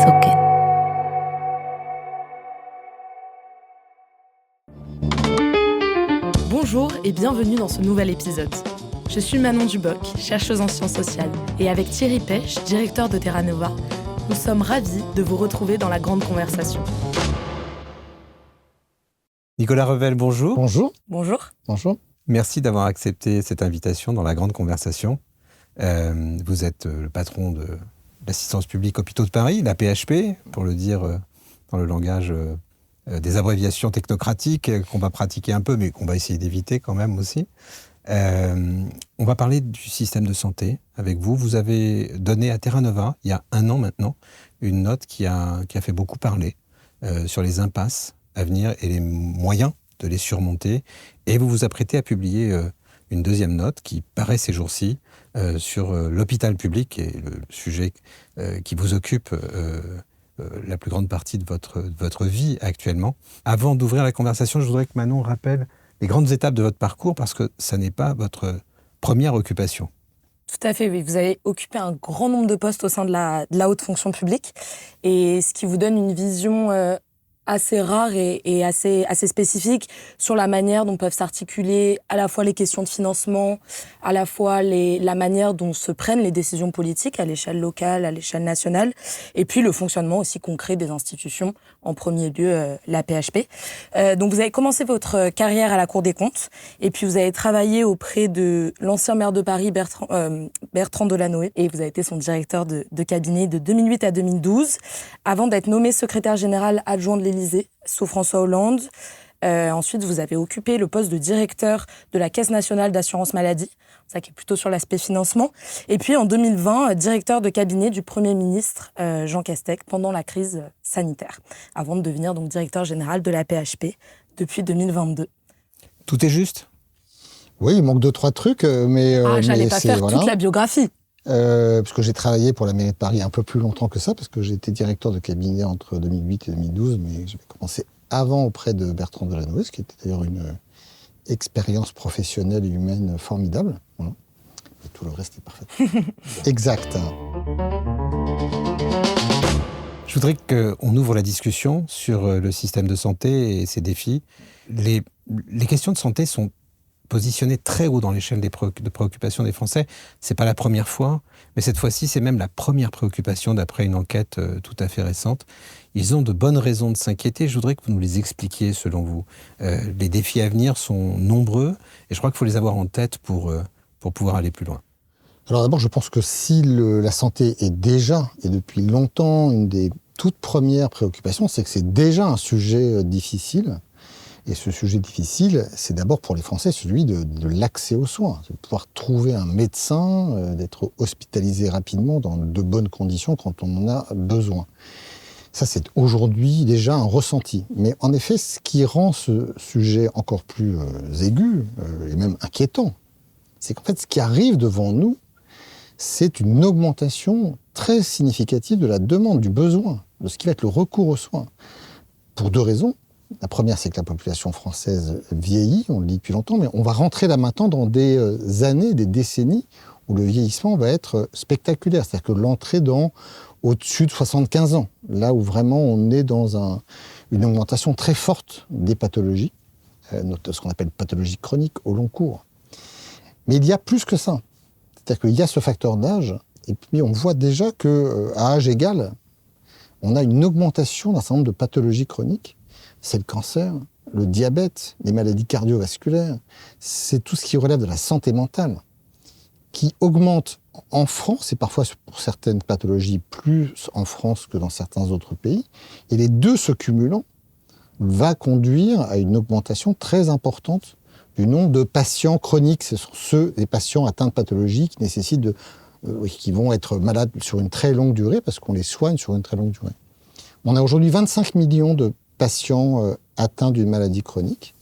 Soken. Bonjour et bienvenue dans ce nouvel épisode. Je suis Manon Duboc, chercheuse en sciences sociales, et avec Thierry Pech, directeur de Terra Nova, nous sommes ravis de vous retrouver dans la grande conversation. Nicolas Revel, bonjour. Bonjour. Bonjour. Bonjour. Merci d'avoir accepté cette invitation dans la grande conversation. Vous êtes le patron de l'assistance publique Hôpitaux de Paris, la PHP, pour le dire dans le langage des abréviations technocratiques qu'on va pratiquer un peu, mais qu'on va essayer d'éviter quand même aussi. On va parler du système de santé avec vous. Vous avez donné à Terra Nova, il y a 1 an maintenant, une note qui a fait beaucoup parler sur les impasses à venir et les moyens de les surmonter. Et vous vous apprêtez à publier une deuxième note qui paraît ces jours-ci sur l'hôpital public, et le sujet qui vous occupe la plus grande partie de votre vie actuellement. Avant d'ouvrir la conversation, je voudrais que Manon rappelle les grandes étapes de votre parcours, parce que ça n'est pas votre première occupation. Tout à fait, oui. Vous avez occupé un grand nombre de postes au sein de la haute fonction publique, et ce qui vous donne une vision assez rare et assez spécifique sur la manière dont peuvent s'articuler à la fois les questions de financement, à la fois la manière dont se prennent les décisions politiques à l'échelle locale, à l'échelle nationale, et puis le fonctionnement aussi concret des institutions, en premier lieu la PHP. Donc vous avez commencé votre carrière à la Cour des comptes, et puis vous avez travaillé auprès de l'ancien maire de Paris, Bertrand Delanoë, et vous avez été son directeur de cabinet de 2008 à 2012, avant d'être nommé secrétaire général adjoint de l'Élysée sous François Hollande. Ensuite, vous avez occupé le poste de directeur de la Caisse nationale d'assurance maladie, ça qui est plutôt sur l'aspect financement. Et puis en 2020, directeur de cabinet du Premier ministre Jean Castex pendant la crise sanitaire, avant de devenir donc directeur général de la PHP depuis 2022. Tout est juste ? Oui, il manque 2-3 trucs, mais... j'allais pas faire toute la biographie. Parce que j'ai travaillé pour la mairie de Paris un peu plus longtemps que ça, parce que j'ai été directeur de cabinet entre 2008 et 2012, mais j'avais commencé avant auprès de Bertrand Delanoë, ce qui était d'ailleurs une expérience professionnelle et humaine formidable. Voilà. Et tout le reste est parfait. Exact. Je voudrais qu'on ouvre la discussion sur le système de santé et ses défis. Les questions de santé sont positionnées très haut dans l'échelle de préoccupation des Français. C'est pas la première fois, mais cette fois-ci, c'est même la première préoccupation d'après une enquête tout à fait récente. Ils ont de bonnes raisons de s'inquiéter. Je voudrais que vous nous les expliquiez, selon vous. Les défis à venir sont nombreux, et je crois qu'il faut les avoir en tête pour pouvoir aller plus loin. Alors d'abord, je pense que si la santé est déjà, et depuis longtemps, une des toutes premières préoccupations, c'est que c'est déjà un sujet difficile. Et ce sujet difficile, c'est d'abord pour les Français celui de l'accès aux soins, de pouvoir trouver un médecin, d'être hospitalisé rapidement dans de bonnes conditions quand on en a besoin. Ça, c'est aujourd'hui déjà un ressenti. Mais en effet, ce qui rend ce sujet encore plus aigu et même inquiétant, c'est qu'en fait, ce qui arrive devant nous, c'est une augmentation très significative de la demande, du besoin, de ce qui va être le recours aux soins. Pour 2 raisons. La première, c'est que la population française vieillit, on le dit depuis longtemps, mais on va rentrer là maintenant dans des années, des décennies, où le vieillissement va être spectaculaire. C'est-à-dire que l'entrée dans au-dessus de 75 ans, là où vraiment on est dans une augmentation très forte des pathologies, ce qu'on appelle pathologies chroniques au long cours. Mais il y a plus que ça. C'est-à-dire qu'il y a ce facteur d'âge, et puis on voit déjà qu'à âge égal, on a une augmentation d'un certain nombre de pathologies chroniques. C'est le cancer, le diabète, les maladies cardiovasculaires, c'est tout ce qui relève de la santé mentale, qui augmente en France, et parfois pour certaines pathologies plus en France que dans certains autres pays, et les deux se cumulant va conduire à une augmentation très importante du nombre de patients chroniques. Ce sont des patients atteints de pathologies qui nécessitent qui vont être malades sur une très longue durée, parce qu'on les soigne sur une très longue durée. On a aujourd'hui 25 millions de patients atteints d'une maladie chronique.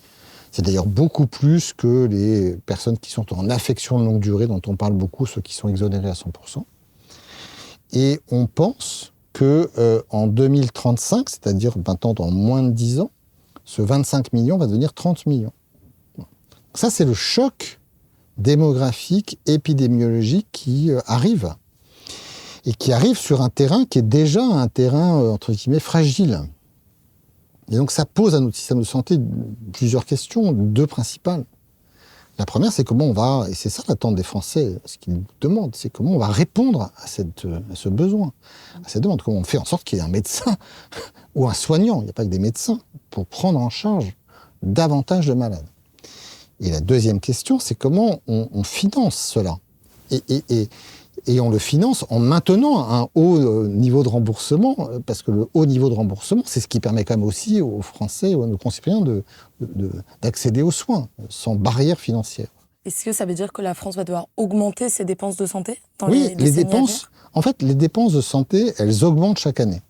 C'est d'ailleurs beaucoup plus que les personnes qui sont en affection de longue durée, dont on parle beaucoup, ceux qui sont exonérés à 100%. Et on pense qu'en 2035, c'est-à-dire maintenant dans moins de 10 ans, ce 25 millions va devenir 30 millions. Ça, c'est le choc démographique, épidémiologique qui arrive. et qui arrive sur un terrain qui est déjà un terrain, entre guillemets, fragile. Et donc ça pose à notre système de santé plusieurs questions, deux principales. La première, c'est comment on va, et c'est ça l'attente des Français, ce qu'ils demandent, c'est comment on va répondre à ce besoin, à cette demande, comment on fait en sorte qu'il y ait un médecin ou un soignant, il n'y a pas que des médecins, pour prendre en charge davantage de malades. Et la deuxième question, c'est comment on finance cela. Et on le finance en maintenant un haut niveau de remboursement, parce que le haut niveau de remboursement, c'est ce qui permet quand même aussi aux Français ou à nos concitoyens d'accéder aux soins, sans barrière financière. Est-ce que ça veut dire que la France va devoir augmenter ses dépenses de santé dans Oui, les dépenses. En fait, les dépenses de santé, elles augmentent chaque année.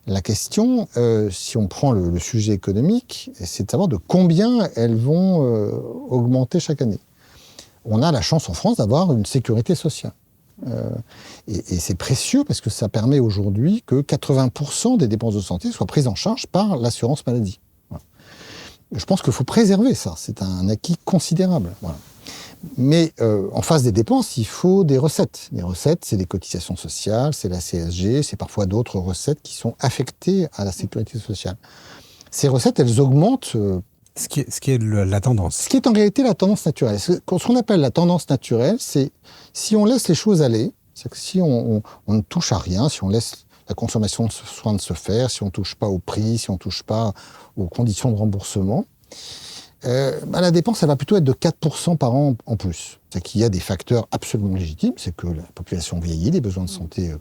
La question, si on prend le sujet économique, c'est de savoir de combien elles vont augmenter chaque année. On a la chance en France d'avoir une sécurité sociale. Et c'est précieux parce que ça permet aujourd'hui que 80% des dépenses de santé soient prises en charge par l'assurance maladie. Voilà. Je pense qu'il faut préserver ça. C'est un acquis considérable. Voilà. Mais en face des dépenses, il faut des recettes. Les recettes, c'est les cotisations sociales, c'est la CSG, c'est parfois d'autres recettes qui sont affectées à la sécurité sociale. Ces recettes, elles augmentent... Ce qui est la tendance. Ce qui est en réalité la tendance naturelle. Ce qu'on appelle la tendance naturelle, c'est si on laisse les choses aller, c'est que si on ne touche à rien, si on laisse la consommation de soins de se faire, si on ne touche pas au prix, si on ne touche pas aux conditions de remboursement, la dépense, elle va plutôt être de 4% par an en plus. C'est qu'il y a des facteurs absolument légitimes, c'est que la population vieillit, les besoins de santé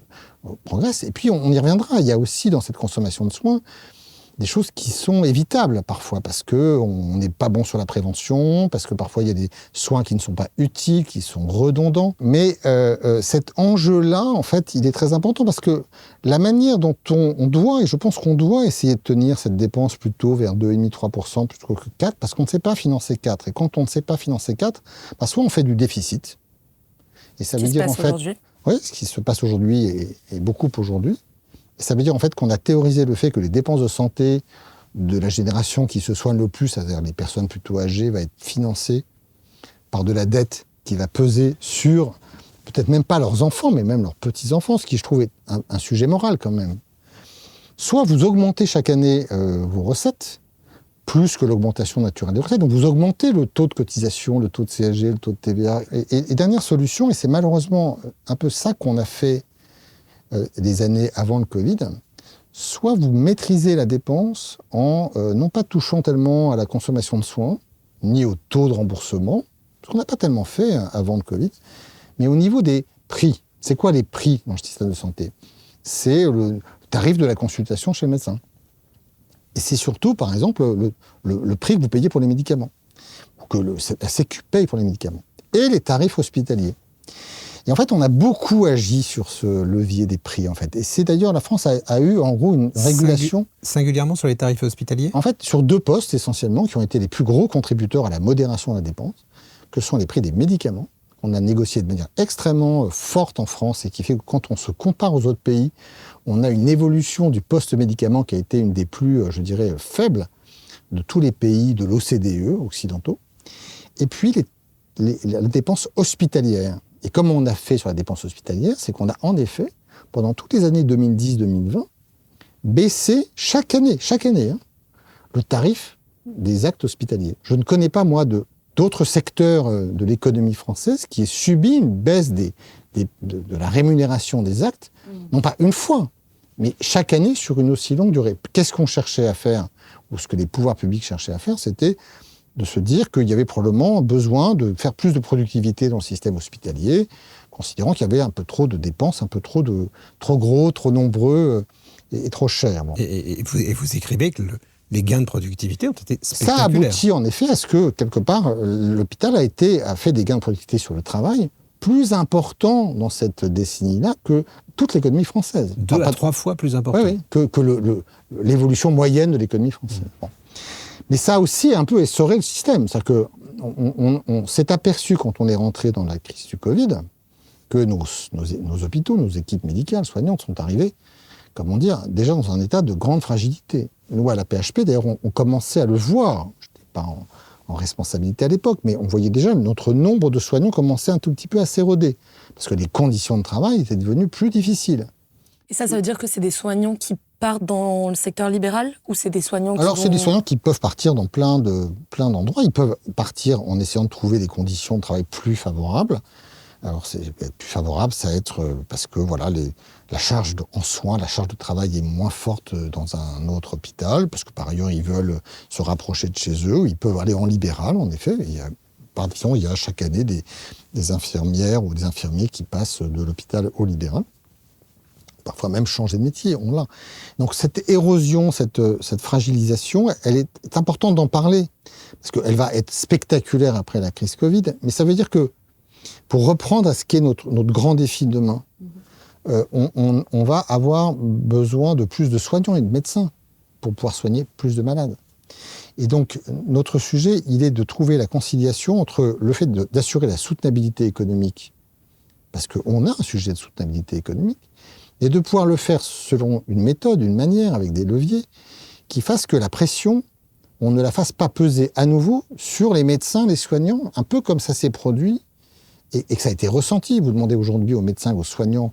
progressent, et puis on y reviendra. Il y a aussi dans cette consommation de soins des choses qui sont évitables parfois, parce qu'on n'est pas bon sur la prévention, parce que parfois il y a des soins qui ne sont pas utiles, qui sont redondants. Mais cet enjeu-là, en fait, il est très important, parce que la manière dont on doit, et je pense qu'on doit essayer de tenir cette dépense plutôt vers 2,5-3%, plutôt que 4%, parce qu'on ne sait pas financer 4%. Et quand on ne sait pas financer 4%, soit on fait du déficit. Et ça veut dire, en fait, oui, ce qui se passe aujourd'hui et beaucoup aujourd'hui. Ça veut dire en fait qu'on a théorisé le fait que les dépenses de santé de la génération qui se soigne le plus, c'est-à-dire les personnes plutôt âgées, va être financée par de la dette qui va peser sur peut-être même pas leurs enfants, mais même leurs petits-enfants, ce qui je trouve est un sujet moral quand même. Soit vous augmentez chaque année vos recettes, plus que l'augmentation naturelle des recettes, donc vous augmentez le taux de cotisation, le taux de CSG, le taux de TVA. Et dernière solution, et c'est malheureusement un peu ça qu'on a fait des années avant le Covid, soit vous maîtrisez la dépense en non pas touchant tellement à la consommation de soins, ni au taux de remboursement, ce qu'on n'a pas tellement fait avant le Covid, mais au niveau des prix. C'est quoi les prix dans le système de santé? C'est le tarif de la consultation chez le médecin. Et c'est surtout, par exemple, le prix que vous payez pour les médicaments, ou que la Sécu paye pour les médicaments, et les tarifs hospitaliers. Et en fait, on a beaucoup agi sur ce levier des prix, en fait. Et c'est d'ailleurs, la France a eu, en gros, une régulation... Singulièrement sur les tarifs hospitaliers? En fait, sur deux postes, essentiellement, qui ont été les plus gros contributeurs à la modération de la dépense, que sont les prix des médicaments, qu'on a négocié de manière extrêmement forte en France, et qui fait que quand on se compare aux autres pays, on a une évolution du poste médicament qui a été une des plus, je dirais, faibles de tous les pays de l'OCDE occidentaux. Et puis, la dépense hospitalière. Et comme on a fait sur la dépense hospitalière, c'est qu'on a en effet, pendant toutes les années 2010-2020, baissé chaque année, le tarif des actes hospitaliers. Je ne connais pas, moi, d'autres secteurs de l'économie française qui aient subi une baisse de la rémunération des actes, non pas une fois, mais chaque année sur une aussi longue durée. Qu'est-ce qu'on cherchait à faire, ou ce que les pouvoirs publics cherchaient à faire, c'était de se dire qu'il y avait probablement besoin de faire plus de productivité dans le système hospitalier, considérant qu'il y avait un peu trop de dépenses, un peu trop gros, trop nombreux et trop chers. Bon. Et vous écrivez que les gains de productivité ont été spectaculaires. Ça aboutit en effet à ce que, quelque part, l'hôpital a fait des gains de productivité sur le travail plus importants dans cette décennie-là que toute l'économie française. 2 à 3 fois plus importants. Oui, que l'évolution moyenne de l'économie française. Bon. Mais ça a aussi un peu essoré le système. C'est-à-dire qu'on s'est aperçu, quand on est rentré dans la crise du Covid, que nos hôpitaux, nos équipes médicales, soignantes, sont arrivées, comment dire, déjà dans un état de grande fragilité. Nous, à la PHP, d'ailleurs, on commençait à le voir. Je n'étais pas en responsabilité à l'époque, mais on voyait déjà notre nombre de soignants commencer un tout petit peu à s'éroder, parce que les conditions de travail étaient devenues plus difficiles. Et ça veut dire que c'est des soignants qui partent dans le secteur libéral ou c'est des soignants qui Alors, c'est des soignants qui peuvent partir dans plein d'endroits. Ils peuvent partir en essayant de trouver des conditions de travail plus favorables. Alors, c'est plus favorable, ça va être parce que voilà, la charge en soins, la charge de travail est moins forte dans un autre hôpital, parce que par ailleurs, ils veulent se rapprocher de chez eux. Ils peuvent aller en libéral, en effet. Par exemple, il y a chaque année des infirmières ou des infirmiers qui passent de l'hôpital au libéral. Parfois même changer de métier, on l'a. Donc cette érosion, cette fragilisation, elle est importante d'en parler, parce qu'elle va être spectaculaire après la crise Covid, mais ça veut dire que, pour reprendre à ce qu'est notre grand défi de demain, on va avoir besoin de plus de soignants et de médecins pour pouvoir soigner plus de malades. Et donc notre sujet, il est de trouver la conciliation entre le fait d'assurer la soutenabilité économique, parce qu'on a un sujet de soutenabilité économique, et de pouvoir le faire selon une méthode, une manière, avec des leviers, qui fassent que la pression, on ne la fasse pas peser à nouveau sur les médecins, les soignants, un peu comme ça s'est produit, et que ça a été ressenti. Vous demandez aujourd'hui aux médecins, aux soignants,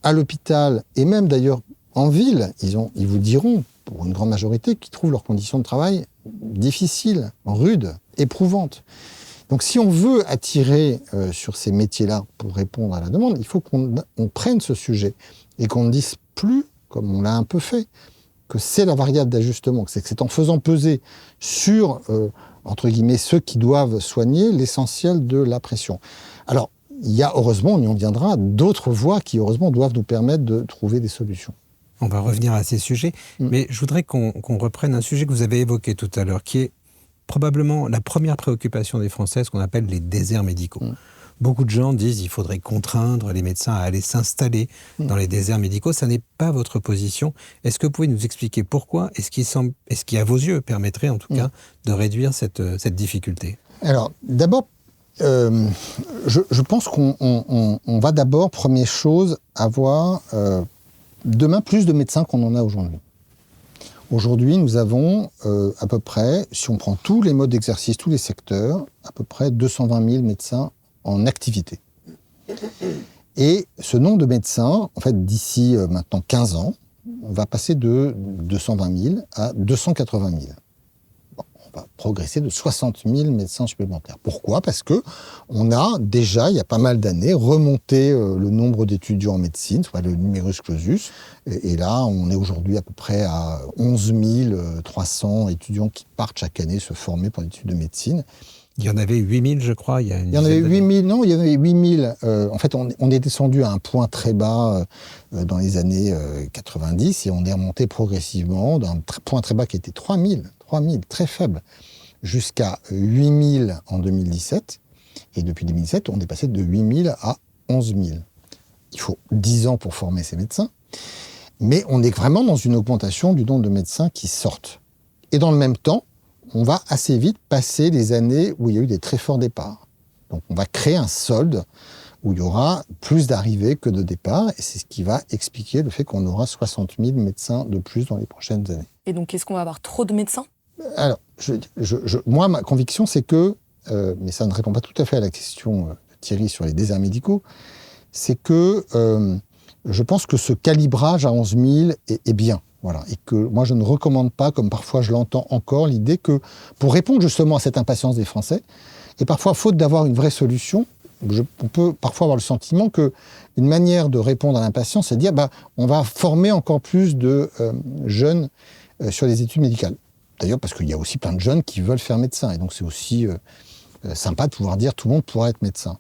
à l'hôpital, et même d'ailleurs en ville, ils vous diront, pour une grande majorité, qu'ils trouvent leurs conditions de travail difficiles, rudes, éprouvantes. Donc si on veut attirer sur ces métiers-là pour répondre à la demande, il faut qu'on prenne ce sujet et qu'on ne dise plus, comme on l'a un peu fait, que c'est la variable d'ajustement, que c'est en faisant peser sur, entre guillemets, ceux qui doivent soigner l'essentiel de la pression. Alors, il y a, heureusement, on y en viendra, d'autres voies qui, heureusement, doivent nous permettre de trouver des solutions. On va revenir à ces sujets, mais je voudrais qu'on reprenne un sujet que vous avez évoqué tout à l'heure, qui est probablement la première préoccupation des Français, ce qu'on appelle les déserts médicaux. Beaucoup de gens disent qu'il faudrait contraindre les médecins à aller s'installer dans les déserts médicaux. Ça n'est pas votre position. Est-ce que vous pouvez nous expliquer pourquoi et ce qui, à vos yeux, permettrait en tout cas de réduire cette difficulté? Alors, d'abord, je pense qu'on va d'abord, première chose, avoir demain plus de médecins qu'on en a aujourd'hui. Aujourd'hui, nous avons à peu près, si on prend tous les modes d'exercice, tous les secteurs, à peu près 220 000 médecins en activité. Et ce nombre de médecins, en fait, d'ici maintenant 15 ans, on va passer de 220 000 à 280 000. Bon, on va progresser de 60 000 médecins supplémentaires. Pourquoi ? Parce que on a déjà, il y a pas mal d'années, remonté le nombre d'étudiants en médecine, soit le numerus clausus. Et là, on est aujourd'hui à peu près à 11 300 étudiants qui partent chaque année se former pour l'étude de médecine. Il y en avait 8 000, je crois. Il y en avait 8 000, non, il y en avait 8 000. En fait, on est descendu à un point très bas dans les années 90 et on est remonté progressivement d'un point très bas qui était 3 000, très faible, jusqu'à 8 000 en 2017. Et depuis 2017, on est passé de 8 000 à 11 000. Il faut 10 ans pour former ces médecins. Mais on est vraiment dans une augmentation du nombre de médecins qui sortent. Et dans le même temps, on va assez vite passer les années où il y a eu des très forts départs. Donc on va créer un solde où il y aura plus d'arrivées que de départs, et c'est ce qui va expliquer le fait qu'on aura 60 000 médecins de plus dans les prochaines années. Et donc, est-ce qu'on va avoir trop de médecins ? Alors, moi, ma conviction, c'est que, mais ça ne répond pas tout à fait à la question de Thierry sur les déserts médicaux, c'est que je pense que ce calibrage à 11 000 est bien. Voilà. Et que moi, je ne recommande pas, comme parfois je l'entends encore, l'idée que, pour répondre justement à cette impatience des Français, et parfois, faute d'avoir une vraie solution, on peut parfois avoir le sentiment qu'une manière de répondre à l'impatience, c'est de dire on va former encore plus de jeunes sur les études médicales. D'ailleurs, parce qu'il y a aussi plein de jeunes qui veulent faire médecin. Et donc, c'est aussi sympa de pouvoir dire tout le monde pourra être médecin.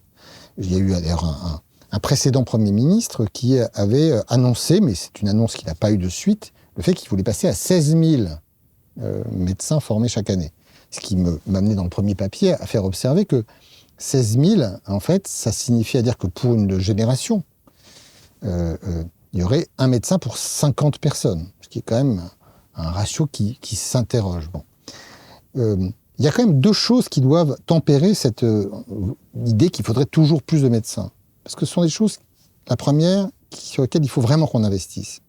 Il y a eu d'ailleurs un précédent Premier ministre qui avait annoncé, mais c'est une annonce qui n'a pas eu de suite, le fait qu'il voulait passer à 16 000 médecins formés chaque année. Ce qui m'amenait dans le premier papier à faire observer que 16 000, en fait, ça signifie à dire que pour une génération, il y aurait un médecin pour 50 personnes, ce qui est quand même un ratio qui s'interroge. Bon. Il y a quand même deux choses qui doivent tempérer cette idée qu'il faudrait toujours plus de médecins. Parce que ce sont des choses, la première, sur lesquelles il faut vraiment qu'on investisse.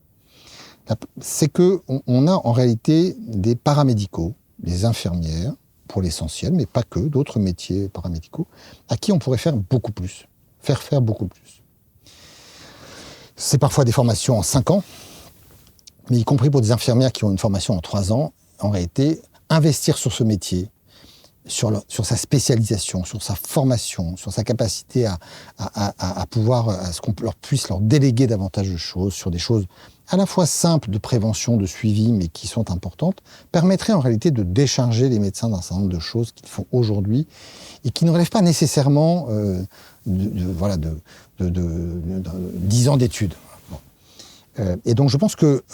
C'est qu'on a en réalité des paramédicaux, des infirmières, pour l'essentiel, mais pas que, d'autres métiers paramédicaux, à qui on pourrait faire beaucoup plus, faire beaucoup plus. C'est parfois des formations en 5 ans, mais y compris pour des infirmières qui ont une formation en 3 ans, en réalité, investir sur ce métier, sur sa spécialisation, sur sa formation, sur sa capacité à pouvoir, à ce qu'on puisse leur déléguer davantage de choses, sur des choses à la fois simples de prévention, de suivi, mais qui sont importantes, permettrait en réalité de décharger les médecins d'un certain nombre de choses qu'ils font aujourd'hui et qui ne relèvent pas nécessairement de 10 ans d'études. Bon. Et donc je pense que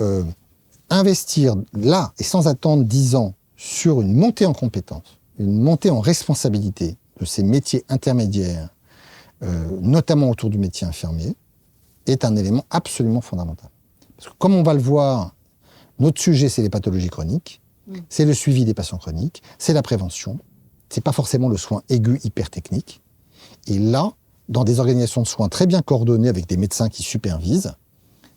investir là et sans attendre 10 ans sur une montée en compétences, une montée en responsabilité de ces métiers intermédiaires, notamment autour du métier infirmier, est un élément absolument fondamental. Parce que comme on va le voir, notre sujet, c'est les pathologies chroniques, c'est le suivi des patients chroniques, c'est la prévention, c'est pas forcément le soin aigu hyper technique. Et là, dans des organisations de soins très bien coordonnées avec des médecins qui supervisent,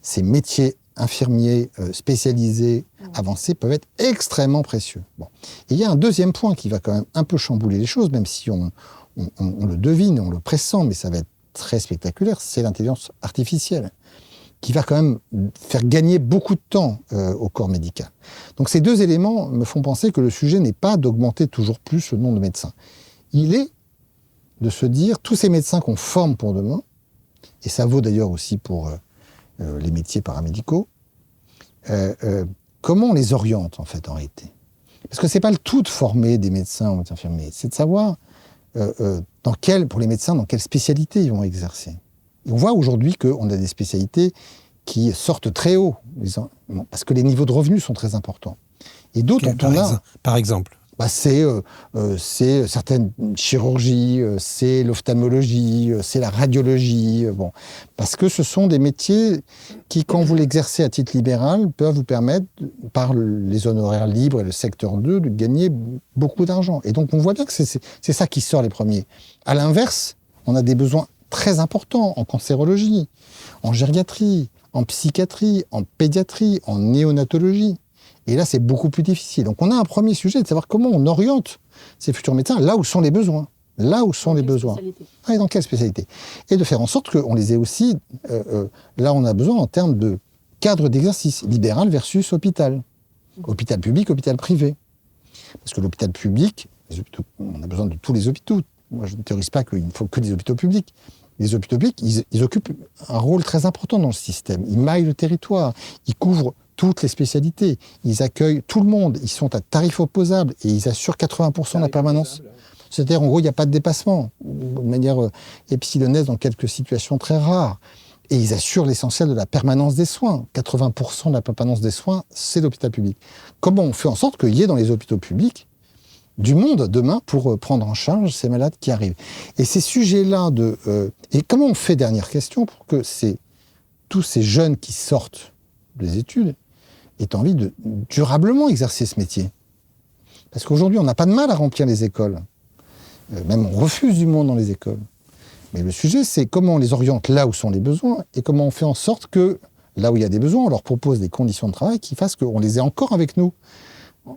ces métiers infirmiers spécialisés, avancés, peuvent être extrêmement précieux. Bon. Et il y a un deuxième point qui va quand même un peu chambouler les choses, même si on le devine, on le pressent, mais ça va être très spectaculaire, c'est l'intelligence artificielle, qui va quand même faire gagner beaucoup de temps au corps médical. Donc ces deux éléments me font penser que le sujet n'est pas d'augmenter toujours plus le nombre de médecins. Il est de se dire, tous ces médecins qu'on forme pour demain, et ça vaut d'ailleurs aussi pour les métiers paramédicaux, comment on les oriente en fait en réalité. Parce que c'est pas le tout de former des médecins ou des infirmiers, c'est de savoir pour les médecins, dans quelle spécialité ils vont exercer. Et on voit aujourd'hui qu'on a des spécialités qui sortent très haut, parce que les niveaux de revenus sont très importants. Et d'autres par exemple c'est certaines chirurgies, c'est l'ophtalmologie, c'est la radiologie, parce que ce sont des métiers qui, quand vous l'exercez à titre libéral, peuvent vous permettre, par les honoraires libres et le secteur 2, de gagner beaucoup d'argent. Et donc on voit bien que c'est ça qui sort les premiers. À l'inverse, on a des besoins très importants en cancérologie, en gériatrie, en psychiatrie, en pédiatrie, en néonatologie. Et là, c'est beaucoup plus difficile. Donc on a un premier sujet de savoir comment on oriente ces futurs médecins là où sont les besoins. Là où sont les besoins. Et dans quelle spécialité. Et de faire en sorte qu'on les ait aussi, là on a besoin en termes de cadre d'exercice, libéral versus hôpital. Hôpital public, hôpital privé. Parce que l'hôpital public, on a besoin de tous les hôpitaux. Moi, je ne théorise pas qu'il ne faut que des hôpitaux publics. Les hôpitaux publics, ils occupent un rôle très important dans le système. Ils maillent le territoire, ils couvrent toutes les spécialités, ils accueillent tout le monde, ils sont à tarif opposable et ils assurent 80% de la permanence. C'est-à-dire, en gros, il n'y a pas de dépassement, de manière épsilonnaise dans quelques situations très rares. Et ils assurent l'essentiel de la permanence des soins. 80% de la permanence des soins, c'est l'hôpital public. Comment on fait en sorte qu'il y ait dans les hôpitaux publics du monde demain pour prendre en charge ces malades qui arrivent. Et ces sujets-là et comment on fait, dernière question, pour que tous ces jeunes qui sortent des études aient envie de durablement exercer ce métier. Parce qu'aujourd'hui, on n'a pas de mal à remplir les écoles. Même on refuse du monde dans les écoles. Mais le sujet, c'est comment on les oriente là où sont les besoins et comment on fait en sorte que, là où il y a des besoins, on leur propose des conditions de travail qui fassent qu'on les ait encore avec nous.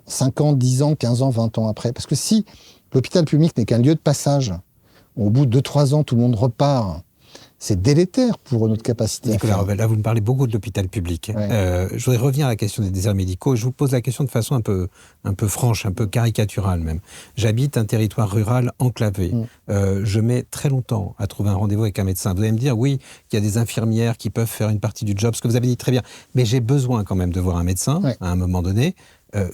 5 ans, 10 ans, 15 ans, 20 ans après. Parce que si l'hôpital public n'est qu'un lieu de passage, au bout de 2-3 ans, tout le monde repart, c'est délétère pour notre capacité. Nicolas Revel, là, vous me parlez beaucoup de l'hôpital public. Ouais. Je voudrais revenir à la question des déserts médicaux. Je vous pose la question de façon un peu franche, un peu caricaturale même. J'habite un territoire rural enclavé. Je mets très longtemps à trouver un rendez-vous avec un médecin. Vous allez me dire, oui, il y a des infirmières qui peuvent faire une partie du job, ce que vous avez dit très bien. Mais j'ai besoin quand même de voir un médecin à un moment donné.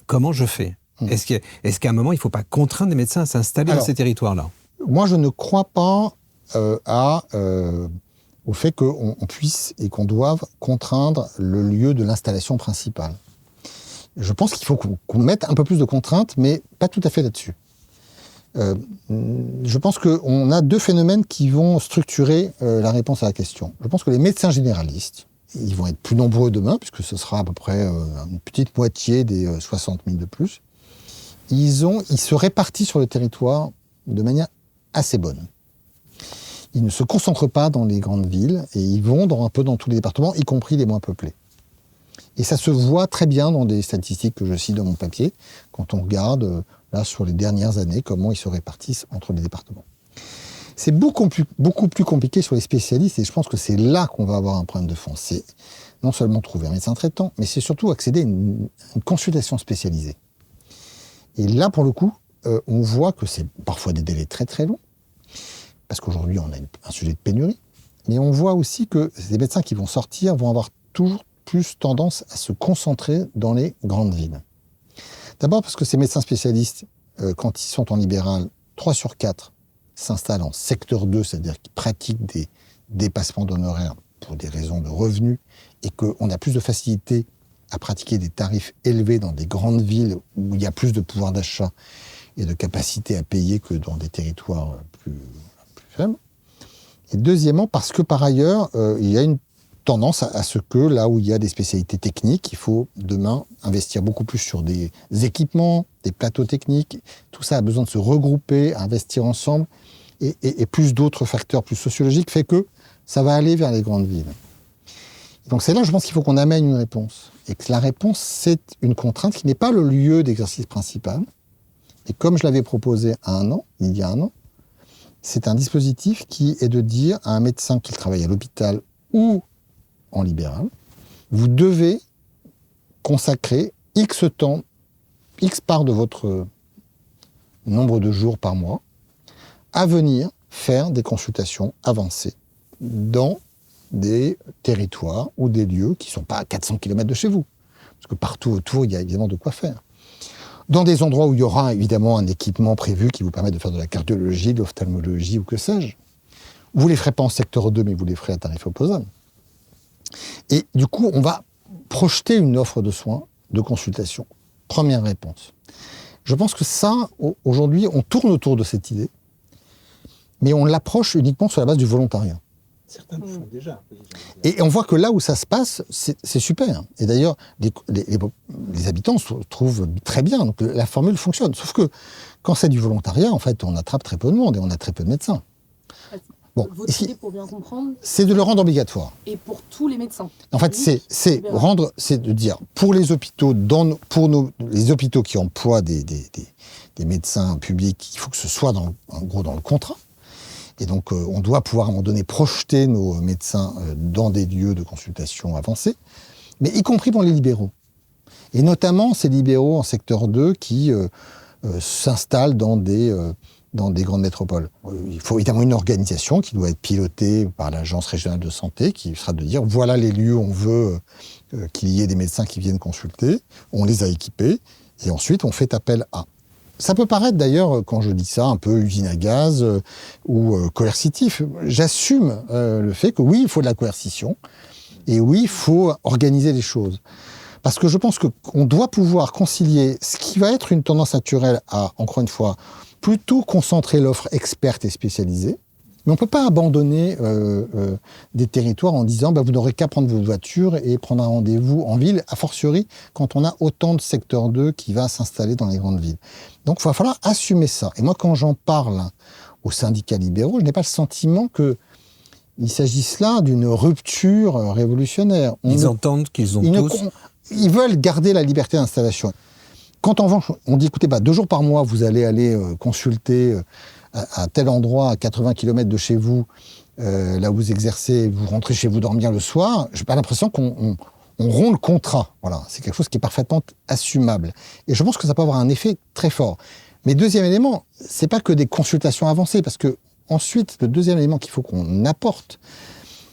Comment je fais ? Est-ce qu'à un moment, il ne faut pas contraindre les médecins à s'installer dans ces territoires-là ? Moi, je ne crois pas au fait qu'on puisse et qu'on doive contraindre le lieu de l'installation principale. Je pense qu'il faut qu'on mette un peu plus de contraintes, mais pas tout à fait là-dessus. Je pense qu'on a 2 phénomènes qui vont structurer la réponse à la question. Je pense que les médecins généralistes, ils vont être plus nombreux demain, puisque ce sera à peu près une petite moitié des 60 000 de plus. Ils se répartissent sur le territoire de manière assez bonne. Ils ne se concentrent pas dans les grandes villes et ils vont un peu dans tous les départements, y compris les moins peuplés. Et ça se voit très bien dans des statistiques que je cite dans mon papier, quand on regarde là, sur les dernières années, comment ils se répartissent entre les départements. C'est beaucoup plus compliqué sur les spécialistes, et je pense que c'est là qu'on va avoir un problème de fond. C'est non seulement trouver un médecin traitant, mais c'est surtout accéder à une consultation spécialisée. Et là, pour le coup, on voit que c'est parfois des délais très très longs, parce qu'aujourd'hui, on a un sujet de pénurie, mais on voit aussi que les médecins qui vont sortir vont avoir toujours plus tendance à se concentrer dans les grandes villes. D'abord parce que ces médecins spécialistes, quand ils sont en libéral, 3 sur 4 s'installent en secteur 2, c'est-à-dire qu'ils pratiquent des dépassements d'honoraires pour des raisons de revenus, et qu'on a plus de facilité à pratiquer des tarifs élevés dans des grandes villes où il y a plus de pouvoir d'achat et de capacité à payer que dans des territoires plus faibles. Et deuxièmement, parce que par ailleurs, il y a une tendance à ce que là où il y a des spécialités techniques, il faut demain investir beaucoup plus sur des équipements, des plateaux techniques. Tout ça a besoin de se regrouper, investir ensemble, et plus d'autres facteurs plus sociologiques fait que ça va aller vers les grandes villes. Donc c'est là, je pense qu'il faut qu'on amène une réponse. Et que la réponse, c'est une contrainte qui n'est pas le lieu d'exercice principal. Et comme je l'avais proposé il y a un an, c'est un dispositif qui est de dire à un médecin qui travaille à l'hôpital ou en libéral, vous devez consacrer X temps, X part de votre nombre de jours par mois, à venir faire des consultations avancées dans des territoires ou des lieux qui ne sont pas à 400 km de chez vous. Parce que partout autour, il y a évidemment de quoi faire. Dans des endroits où il y aura évidemment un équipement prévu qui vous permet de faire de la cardiologie, de l'ophtalmologie ou que sais-je. Vous ne les ferez pas en secteur 2, mais vous les ferez à tarif opposable. Et du coup, on va projeter une offre de soins, de consultation. Première réponse. Je pense que ça, aujourd'hui, on tourne autour de cette idée, mais on l'approche uniquement sur la base du volontariat. Certains le font déjà. Et on voit que là où ça se passe, c'est super. Et d'ailleurs, les habitants se trouvent très bien. Donc la formule fonctionne. Sauf que quand c'est du volontariat, en fait, on attrape très peu de monde et on a très peu de médecins. Bon, votre idée, pour bien comprendre, c'est de le rendre obligatoire. Et pour tous les médecins. En fait, c'est de dire pour les hôpitaux, les hôpitaux qui emploient des médecins publics, il faut que ce soit en gros dans le contrat. Et donc, on doit pouvoir à un moment donné projeter nos médecins dans des lieux de consultation avancés, mais y compris pour les libéraux. Et notamment ces libéraux en secteur 2 qui s'installent dans des grandes métropoles. Il faut évidemment une organisation qui doit être pilotée par l'Agence régionale de santé, qui sera de dire voilà les lieux où on veut qu'il y ait des médecins qui viennent consulter, on les a équipés, et ensuite on fait appel à. Ça peut paraître d'ailleurs, quand je dis ça, un peu usine à gaz ou coercitif. J'assume le fait que oui, il faut de la coercition, et oui, il faut organiser les choses. Parce que je pense qu'on doit pouvoir concilier ce qui va être une tendance naturelle à, encore une fois, plutôt concentrer l'offre experte et spécialisée. Mais on ne peut pas abandonner des territoires en disant vous n'aurez qu'à prendre votre voiture et prendre un rendez-vous en ville, a fortiori quand on a autant de secteur 2 qui va s'installer dans les grandes villes. Donc il va falloir assumer ça. Et moi, quand j'en parle aux syndicats libéraux, je n'ai pas le sentiment qu'il s'agisse là d'une rupture révolutionnaire. Ils entendent qu'ils ont ils veulent garder la liberté d'installation. Quand en revanche, on dit, écoutez, 2 jours par mois, vous allez aller consulter à tel endroit, à 80 km de chez vous, là où vous exercez, vous rentrez chez vous dormir le soir, j'ai pas l'impression qu'on rompt le contrat. Voilà, c'est quelque chose qui est parfaitement assumable. Et je pense que ça peut avoir un effet très fort. Mais deuxième élément, c'est pas que des consultations avancées, parce que ensuite, le deuxième élément qu'il faut qu'on apporte,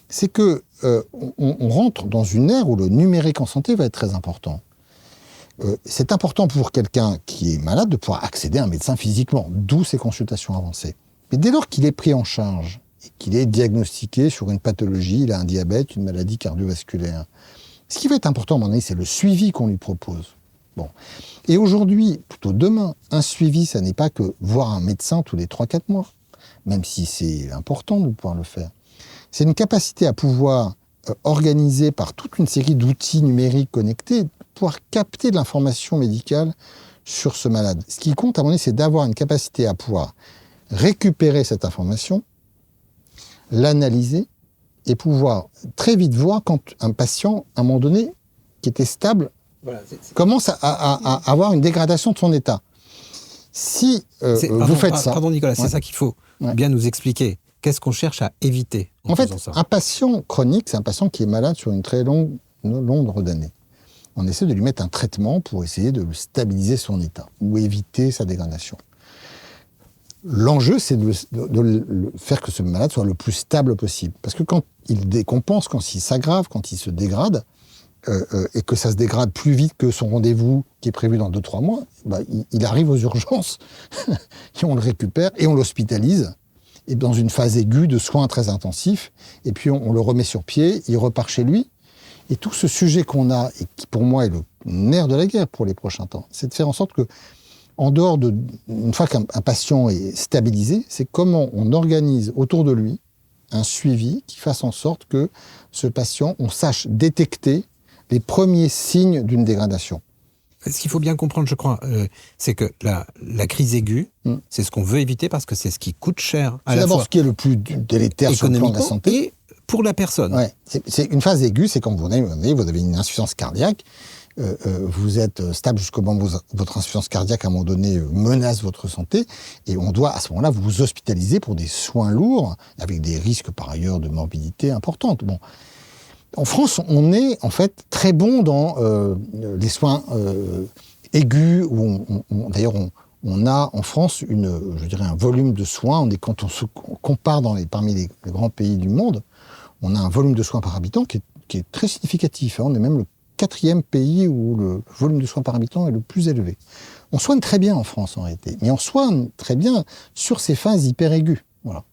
c'est que on rentre dans une ère où le numérique en santé va être très important. C'est important pour quelqu'un qui est malade de pouvoir accéder à un médecin physiquement, d'où ces consultations avancées. Mais dès lors qu'il est pris en charge et qu'il est diagnostiqué sur une pathologie, il a un diabète, une maladie cardiovasculaire, ce qui va être important à un moment donné, c'est le suivi qu'on lui propose. Bon. Et aujourd'hui, plutôt demain, un suivi, ça n'est pas que voir un médecin tous les 3-4 mois, même si c'est important de pouvoir le faire. C'est une capacité à pouvoir organiser par toute une série d'outils numériques connectés, pouvoir capter de l'information médicale sur ce malade. Ce qui compte, à mon avis, c'est d'avoir une capacité à pouvoir récupérer cette information, l'analyser et pouvoir très vite voir quand un patient, à un moment donné, qui était stable, commence à avoir une dégradation de son état. Si vous faites ça... Pardon Nicolas, c'est ça qu'il faut bien nous expliquer. Qu'est-ce qu'on cherche à éviter en faisant ça ? Un patient chronique, c'est un patient qui est malade sur une très longue nombre d'années. On essaie de lui mettre un traitement pour essayer de stabiliser son état ou éviter sa dégradation. L'enjeu, c'est de faire que ce malade soit le plus stable possible. Parce que quand il décompense, quand il s'aggrave, quand il se dégrade, et que ça se dégrade plus vite que son rendez-vous qui est prévu dans 2-3 mois, il arrive aux urgences, et on le récupère, et on l'hospitalise, et dans une phase aiguë de soins très intensifs, et puis on le remet sur pied, il repart chez lui. Et tout ce sujet qu'on a, et qui pour moi est le nerf de la guerre pour les prochains temps, c'est de faire en sorte que, en dehors une fois qu'un patient est stabilisé, c'est comment on organise autour de lui un suivi qui fasse en sorte que ce patient, on sache détecter les premiers signes d'une dégradation. Ce qu'il faut bien comprendre, je crois, c'est que la crise aiguë, c'est ce qu'on veut éviter parce que c'est ce qui coûte cher. C'est d'abord ce qui est le plus délétère sur le plan de la santé. Et pour la personne. Ouais. C'est une phase aiguë, c'est quand vous avez une insuffisance cardiaque, vous êtes stable jusqu'au moment où votre insuffisance cardiaque, à un moment donné, menace votre santé, et on doit, à ce moment-là, vous hospitaliser pour des soins lourds, avec des risques, par ailleurs, de morbidité importantes. Bon. En France, on est, en fait, très bon dans les soins aigus, où d'ailleurs, on a, en France, un volume de soins, quand on se compare parmi les grands pays du monde, on a un volume de soins par habitant qui est très significatif. On est même le 4e pays où le volume de soins par habitant est le plus élevé. On soigne très bien en France, en réalité. Mais on soigne très bien sur ces phases hyper aiguës. Voilà.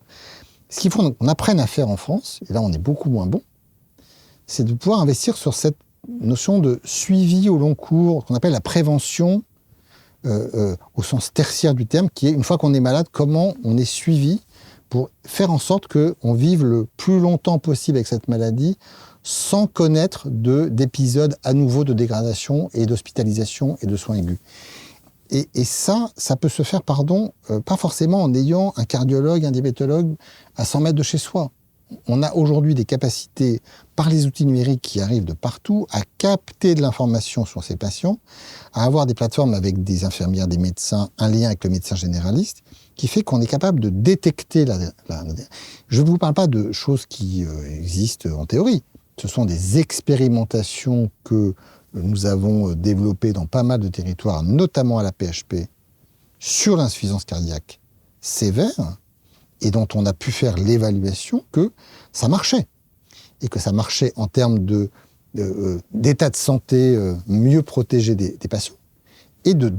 Ce qu'il faut qu'on apprenne à faire en France, et là on est beaucoup moins bon, c'est de pouvoir investir sur cette notion de suivi au long cours, qu'on appelle la prévention, au sens tertiaire du terme, qui est, une fois qu'on est malade, comment on est suivi pour faire en sorte qu'on vive le plus longtemps possible avec cette maladie sans connaître d'épisodes à nouveau de dégradation et d'hospitalisation et de soins aigus. Et ça peut se faire, pas forcément en ayant un cardiologue, un diabétologue à 100 mètres de chez soi. On a aujourd'hui des capacités, par les outils numériques qui arrivent de partout, à capter de l'information sur ces patients, à avoir des plateformes avec des infirmières, des médecins, un lien avec le médecin généraliste, qui fait qu'on est capable de détecter Je ne vous parle pas de choses qui existent en théorie. Ce sont des expérimentations que nous avons développées dans pas mal de territoires, notamment à la PHP, sur l'insuffisance cardiaque sévère, et dont on a pu faire l'évaluation que ça marchait. Et que ça marchait en termes d'état de santé mieux protégé des patients, et de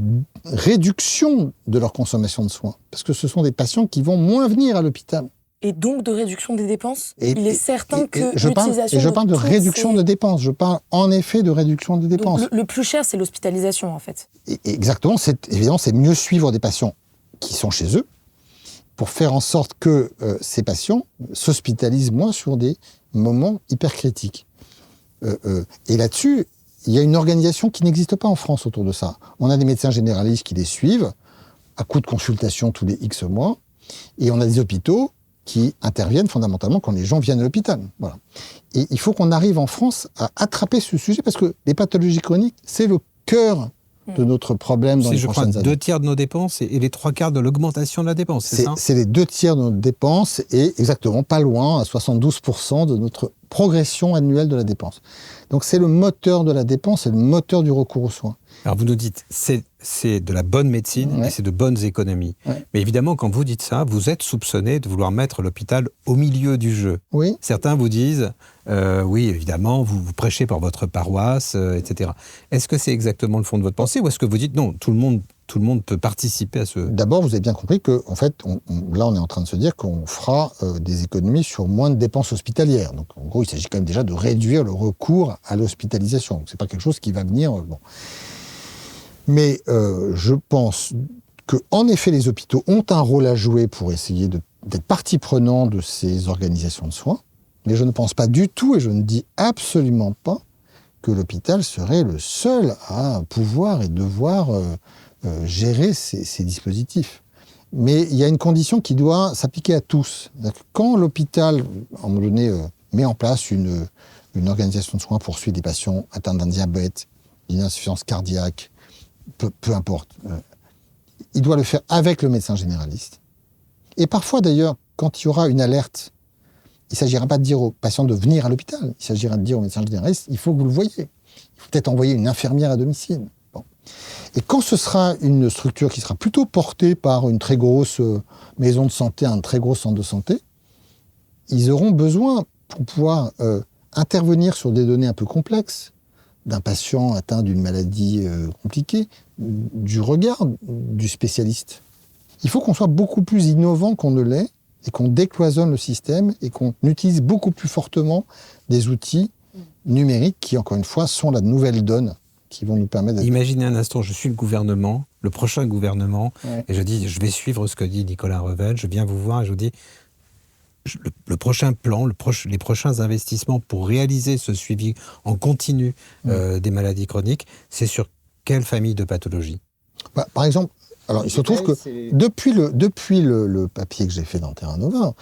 réduction de leur consommation de soins. Parce que ce sont des patients qui vont moins venir à l'hôpital. Et donc de réduction des dépenses. Il est certain que je parle de réduction de dépenses. Je parle en effet de réduction des dépenses. Donc, le plus cher, c'est l'hospitalisation, en fait. Exactement. Évidemment, c'est mieux suivre des patients qui sont chez eux pour faire en sorte que ces patients s'hospitalisent moins sur des moments hyper critiques. Et là-dessus, il y a une organisation qui n'existe pas en France autour de ça. On a des médecins généralistes qui les suivent à coup de consultation tous les X mois, et on a des hôpitaux qui interviennent fondamentalement quand les gens viennent à l'hôpital. Voilà. Et il faut qu'on arrive en France à attraper ce sujet, parce que les pathologies chroniques, c'est le cœur de notre problème dans les prochaines années. C'est, je crois, 2/3 de nos dépenses et les 3/4 de l'augmentation de la dépense, c'est ça ? C'est les 2/3 de nos dépenses et exactement pas loin, à 72% de notre progression annuelle de la dépense. Donc c'est le moteur de la dépense, c'est le moteur du recours aux soins. Alors vous nous dites, c'est de la bonne médecine et c'est de bonnes économies. Ouais. Mais évidemment, quand vous dites ça, vous êtes soupçonné de vouloir mettre l'hôpital au milieu du jeu. Oui. Certains vous disent, oui, évidemment, vous prêchez pour votre paroisse, etc. Est-ce que c'est exactement le fond de votre pensée ou est-ce que vous dites, non, tout le monde peut participer à ce... D'abord, vous avez bien compris que, en fait, là, on est en train de se dire qu'on fera des économies sur moins de dépenses hospitalières. Donc, en gros, il s'agit quand même déjà de réduire le recours à l'hospitalisation. Donc, c'est pas quelque chose qui va venir... bon. Mais je pense que, en effet, les hôpitaux ont un rôle à jouer pour essayer d'être partie prenante de ces organisations de soins. Mais je ne pense pas du tout, et je ne dis absolument pas, que l'hôpital serait le seul à pouvoir et devoir gérer ces dispositifs. Mais il y a une condition qui doit s'appliquer à tous. Quand l'hôpital, à un moment donné, met en place une organisation de soins pour suivre des patients atteints d'un diabète, d'une insuffisance cardiaque, peu importe, il doit le faire avec le médecin généraliste. Et parfois, d'ailleurs, quand il y aura une alerte, il ne s'agira pas de dire au patient de venir à l'hôpital. Il s'agira de dire au médecin généraliste, il faut que vous le voyez. Il faut peut-être envoyer une infirmière à domicile. Bon. Et quand ce sera une structure qui sera plutôt portée par une très grosse maison de santé, un très gros centre de santé, ils auront besoin, pour pouvoir intervenir sur des données un peu complexes, d'un patient atteint d'une maladie compliquée, du regard du spécialiste. Il faut qu'on soit beaucoup plus innovant qu'on ne l'est, et qu'on décloisonne le système, et qu'on utilise beaucoup plus fortement des outils numériques qui, encore une fois, sont la nouvelle donne qui vont nous permettre d'être... Imaginez un instant, je suis le gouvernement, le prochain gouvernement, et je dis, je vais suivre ce que dit Nicolas Revel, je viens vous voir et je vous dis, le prochain plan, les prochains investissements pour réaliser ce suivi en continu des maladies chroniques, c'est sur quelle famille de pathologies ? Par exemple, alors, il se trouve que depuis le papier que j'ai fait dans Terra Nova,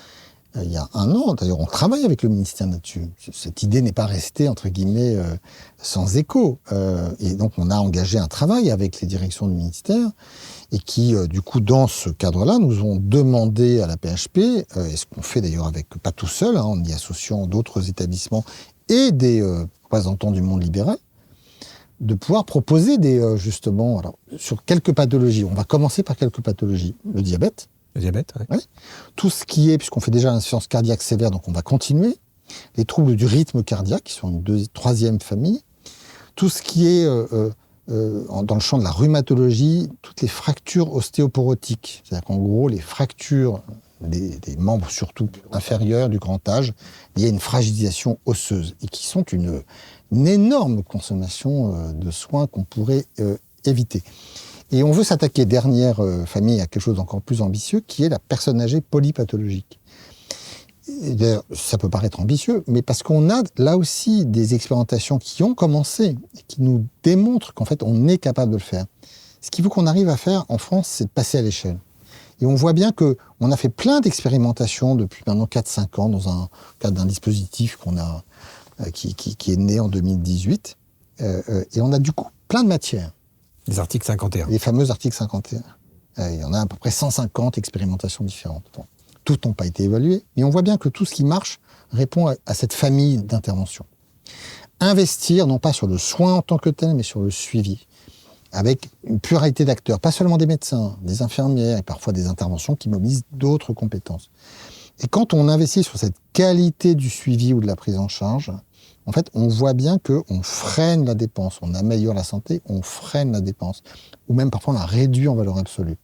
il y a 1 an, d'ailleurs, on travaille avec le ministère là-dessus. Cette idée n'est pas restée, entre guillemets, sans écho. Et donc, on a engagé un travail avec les directions du ministère et qui, du coup, dans ce cadre-là, nous ont demandé à la PHP, et ce qu'on fait d'ailleurs avec, pas tout seul, en y associant d'autres établissements et des représentants du monde libéral, de pouvoir proposer justement, alors, sur quelques pathologies. On va commencer par quelques pathologies. Le diabète. Le diabète, oui. Ouais. Tout ce qui est, puisqu'on fait déjà l'insuffisance cardiaque sévère, donc on va continuer. Les troubles du rythme cardiaque, qui sont une troisième famille. Tout ce qui est dans le champ de la rhumatologie, toutes les fractures ostéoporotiques. C'est-à-dire qu'en gros, les fractures des membres, surtout inférieurs, du grand âge, liées à une fragilisation osseuse, et qui sont une énorme consommation de soins qu'on pourrait éviter. Et on veut s'attaquer, dernière famille, à quelque chose d'encore plus ambitieux, qui est la personne âgée polypathologique. Et d'ailleurs, ça peut paraître ambitieux, mais parce qu'on a là aussi des expérimentations qui ont commencé, et qui nous démontrent qu'en fait, on est capable de le faire. Ce qu'il faut qu'on arrive à faire en France, c'est de passer à l'échelle. Et on voit bien qu'on a fait plein d'expérimentations depuis maintenant 4-5 ans, dans un cadre d'un dispositif qu'on a... qui est né en 2018, et on a du coup plein de matières. Les articles 51. Les fameux articles 51. Il y en a à peu près 150 expérimentations différentes. Bon, toutes n'ont pas été évaluées, mais on voit bien que tout ce qui marche répond à cette famille d'interventions. Investir, non pas sur le soin en tant que tel, mais sur le suivi, avec une pluralité d'acteurs, pas seulement des médecins, des infirmières, et parfois des interventions qui mobilisent d'autres compétences. Et quand on investit sur cette qualité du suivi ou de la prise en charge, en fait, on voit bien qu'on freine la dépense, on améliore la santé, on freine la dépense, ou même parfois on la réduit en valeur absolue.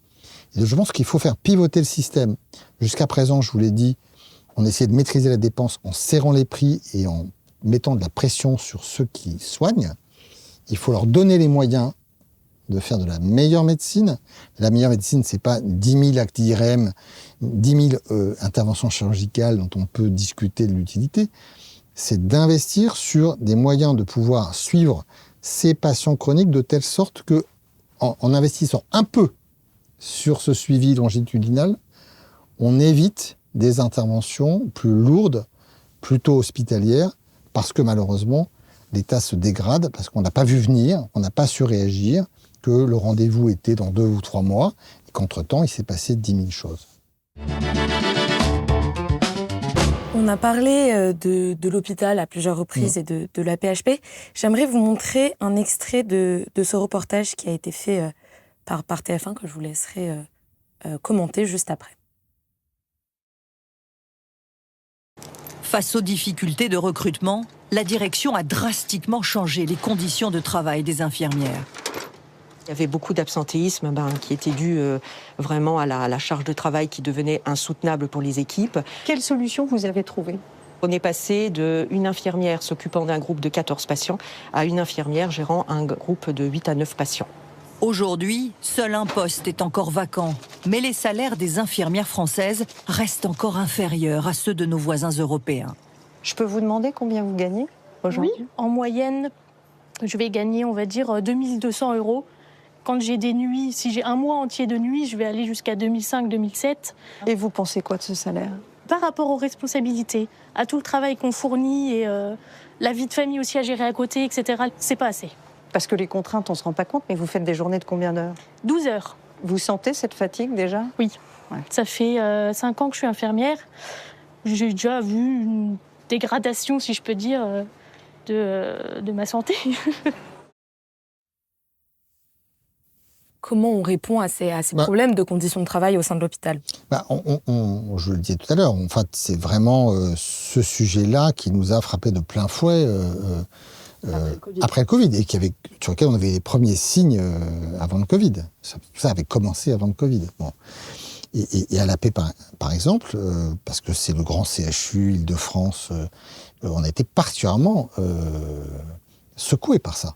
Et je pense qu'il faut faire pivoter le système. Jusqu'à présent, je vous l'ai dit, on essayait de maîtriser la dépense en serrant les prix et en mettant de la pression sur ceux qui soignent. Il faut leur donner les moyens de faire de la meilleure médecine. La meilleure médecine, c'est pas 10 000 actes d'IRM, 10 000 interventions chirurgicales dont on peut discuter de l'utilité. C'est d'investir sur des moyens de pouvoir suivre ces patients chroniques de telle sorte que, en investissant un peu sur ce suivi longitudinal, on évite des interventions plus lourdes, plutôt hospitalières, parce que malheureusement, l'état se dégrade, parce qu'on n'a pas vu venir, on n'a pas su réagir, que le rendez-vous était dans 2 ou 3 mois, et qu'entre-temps, il s'est passé 10 000 choses. On a parlé de l'hôpital à plusieurs reprises et de la PHP. J'aimerais vous montrer un extrait de ce reportage qui a été fait par TF1, que je vous laisserai commenter juste après. Face aux difficultés de recrutement, la direction a drastiquement changé les conditions de travail des infirmières. Il y avait beaucoup d'absentéisme qui était dû vraiment à la charge de travail qui devenait insoutenable pour les équipes. Quelle solution vous avez trouvée ? On est passé d'une infirmière s'occupant d'un groupe de 14 patients à une infirmière gérant un groupe de 8 à 9 patients. Aujourd'hui, seul un poste est encore vacant, mais les salaires des infirmières françaises restent encore inférieurs à ceux de nos voisins européens. Je peux vous demander combien vous gagnez aujourd'hui ? Oui, en moyenne, je vais gagner, on va dire, 2200 €. Quand j'ai des nuits, si j'ai un mois entier de nuit, je vais aller jusqu'à 2005-2007. Et vous pensez quoi de ce salaire ? Par rapport aux responsabilités, à tout le travail qu'on fournit et la vie de famille aussi à gérer à côté, etc., c'est pas assez. Parce que les contraintes, on ne se rend pas compte, mais vous faites des journées de combien d'heures ? 12 heures. Vous sentez cette fatigue déjà? Oui. Ouais. Ça fait 5 ans que je suis infirmière. J'ai déjà vu une dégradation, si je peux dire, de ma santé. Comment on répond à ces problèmes de conditions de travail au sein de l'hôpital? Je le disais tout à l'heure, en fait, c'est vraiment ce sujet-là qui nous a frappé de plein fouet après le Covid, et sur lequel on avait les premiers signes avant le Covid. Ça avait commencé avant le Covid. Bon. Et à la paix, par exemple, parce que c'est le grand CHU Île-de-France, on a été particulièrement secoués par ça.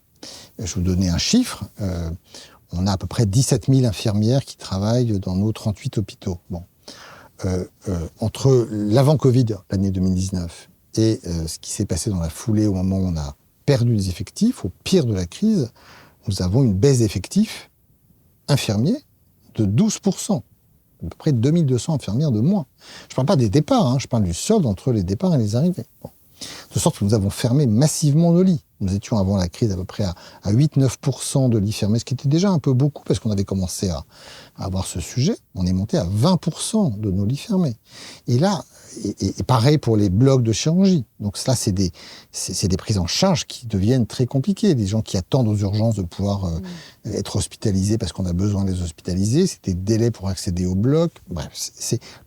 Je vais vous donner un chiffre. On a à peu près 17 000 infirmières qui travaillent dans nos 38 hôpitaux. Bon. Entre l'avant-Covid, l'année 2019, et ce qui s'est passé dans la foulée au moment où on a perdu les effectifs, au pire de la crise, nous avons une baisse d'effectifs infirmiers de 12%. À peu près 2200 infirmières de moins. Je ne parle pas des départs, je parle du solde entre les départs et les arrivées. Bon. De sorte que nous avons fermé massivement nos lits. Nous étions avant la crise à peu près à 8-9% de lits fermés, ce qui était déjà un peu beaucoup parce qu'on avait commencé à avoir ce sujet. On est monté à 20% de nos lits fermés. Et là, et pareil pour les blocs de chirurgie. Donc là, c'est des prises en charge qui deviennent très compliquées. Des gens qui attendent aux urgences de pouvoir être hospitalisés parce qu'on a besoin de les hospitaliser. C'est des délais pour accéder aux blocs. Bref,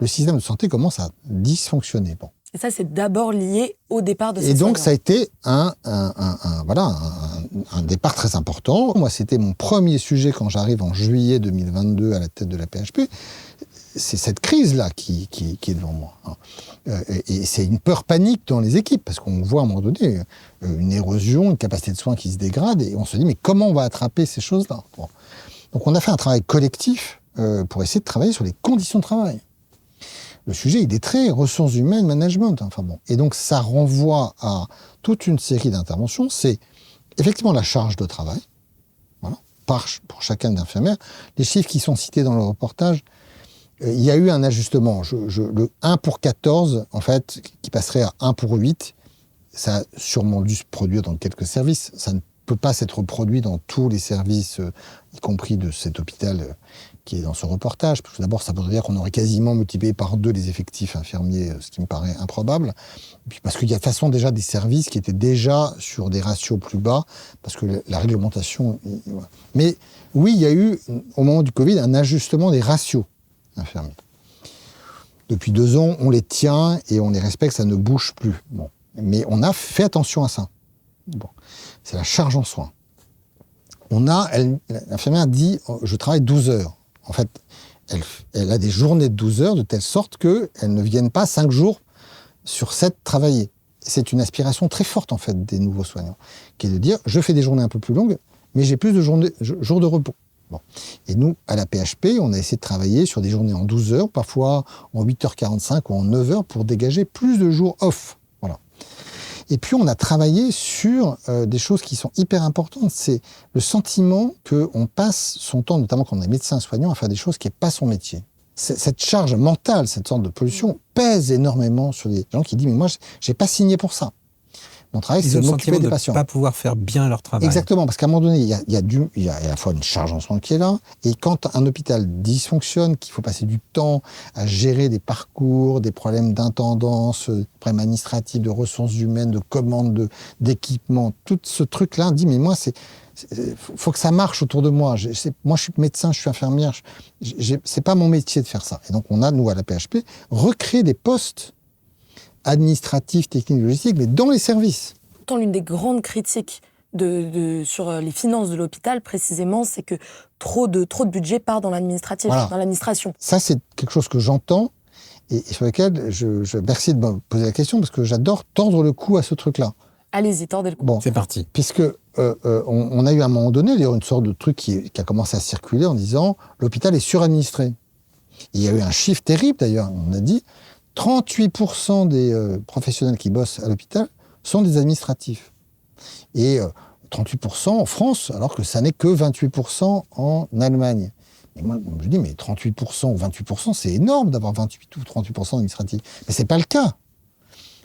le système de santé commence à dysfonctionner. Bon. Et ça, c'est d'abord lié au départ de ces Et donc, soignants. ça a été un départ très important. Moi, c'était mon premier sujet quand j'arrive en juillet 2022 à la tête de la PHP. C'est cette crise-là qui est devant moi. Et c'est une peur panique dans les équipes, parce qu'on voit à un moment donné une érosion, une capacité de soins qui se dégrade, et on se dit, mais comment on va attraper ces choses-là? Bon. Donc on a fait un travail collectif pour essayer de travailler sur les conditions de travail. Le sujet, il est très ressources humaines, management. Enfin bon. Et donc ça renvoie à toute une série d'interventions. C'est effectivement la charge de travail, voilà, pour chacun des infirmières. Les chiffres qui sont cités dans le reportage, il y a eu un ajustement. Le 1 pour 14, en fait, qui passerait à 1 pour 8, ça a sûrement dû se produire dans quelques services. Ça ne peut pas s'être reproduit dans tous les services, y compris de cet hôpital qui est dans ce reportage. Parce que d'abord, ça voudrait dire qu'on aurait quasiment multiplié par 2 les effectifs infirmiers, ce qui me paraît improbable. Et puis parce qu'il y a de toute façon déjà des services qui étaient déjà sur des ratios plus bas, parce que la réglementation... Voilà. Mais oui, il y a eu, au moment du Covid, un ajustement des ratios infirmiers. Depuis 2 ans, on les tient et on les respecte, ça ne bouge plus. Bon. Mais on a fait attention à ça. Bon. C'est la charge en soins. L'infirmière dit « je travaille 12 heures ». En fait, elle a des journées de 12 heures de telle sorte qu'elles ne viennent pas 5 jours sur 7 travailler. C'est une aspiration très forte, en fait, des nouveaux soignants, qui est de dire « je fais des journées un peu plus longues, mais j'ai plus de jours de repos ». Bon. Et nous, à la PHP, on a essayé de travailler sur des journées en 12 heures, parfois en 8h45 ou en 9 heures, pour dégager plus de jours off. Voilà. Et puis, on a travaillé sur des choses qui sont hyper importantes. C'est le sentiment qu'on passe son temps, notamment quand on est médecin soignant, à faire des choses qui n'est pas son métier. Cette charge mentale, cette sorte de pollution, pèse énormément sur les gens qui disent « mais moi, je n'ai pas signé pour ça ». Mon travail, c'est de m'occuper des patients. Ils ont le sentiment de ne pas pouvoir faire bien leur travail. Exactement, parce qu'à un moment donné, il y a à la fois une charge en soins qui est là, et quand un hôpital dysfonctionne, qu'il faut passer du temps à gérer des parcours, des problèmes d'intendance, des problèmes administratifs, de ressources humaines, de commandes, d'équipements, tout ce truc-là, on dit, mais moi, faut que ça marche autour de moi. Moi, je suis médecin, je suis infirmière, c'est pas mon métier de faire ça. Et donc, on a, nous, à la PHP, recréé des postes administratifs, techniques, logistiques, mais dans les services. Pourtant, l'une des grandes critiques sur les finances de l'hôpital, précisément, c'est que trop de budget part dans l'administratif, voilà. Dans l'administration. Ça, c'est quelque chose que j'entends et sur lequel je merci de me poser la question, parce que j'adore tordre le cou à ce truc-là. Allez-y, tordez le cou. Bon, c'est parti. Puisque on a eu à un moment donné une sorte de truc qui a commencé à circuler en disant l'hôpital est suradministré. Et il y a eu un chiffre terrible d'ailleurs. On a dit 38% des professionnels qui bossent à l'hôpital sont des administratifs. Et 38% en France, alors que ça n'est que 28% en Allemagne. Et moi, je dis, mais 38% ou 28%, c'est énorme d'avoir 28 ou 38% d'administratifs. Mais c'est pas le cas.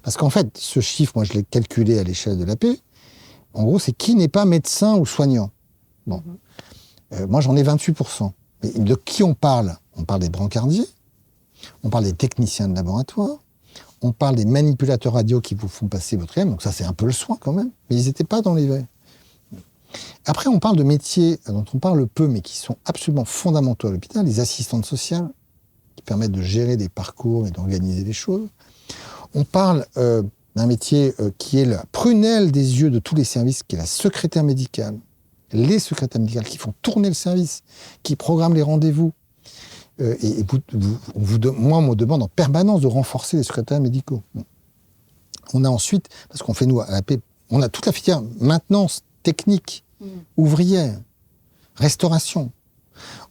Parce qu'en fait, ce chiffre, moi, je l'ai calculé à l'échelle de l'AP. En gros, c'est qui n'est pas médecin ou soignant. Bon. Moi, j'en ai 28%. Mais de qui on parle? On parle des brancardiers, on parle des techniciens de laboratoire, on parle des manipulateurs radio qui vous font passer votre IM, donc ça c'est un peu le soin quand même, mais ils n'étaient pas dans les veilles. Après, on parle de métiers dont on parle peu, mais qui sont absolument fondamentaux à l'hôpital, les assistantes sociales, qui permettent de gérer des parcours et d'organiser les choses. On parle d'un métier qui est la prunelle des yeux de tous les services, qui est la secrétaire médicale. Les secrétaires médicales qui font tourner le service, qui programment les rendez-vous. Moi, on me demande en permanence de renforcer les secrétaires médicaux. On a ensuite, parce qu'on fait nous à la paix, on a toute la filière maintenance technique, ouvrière, restauration.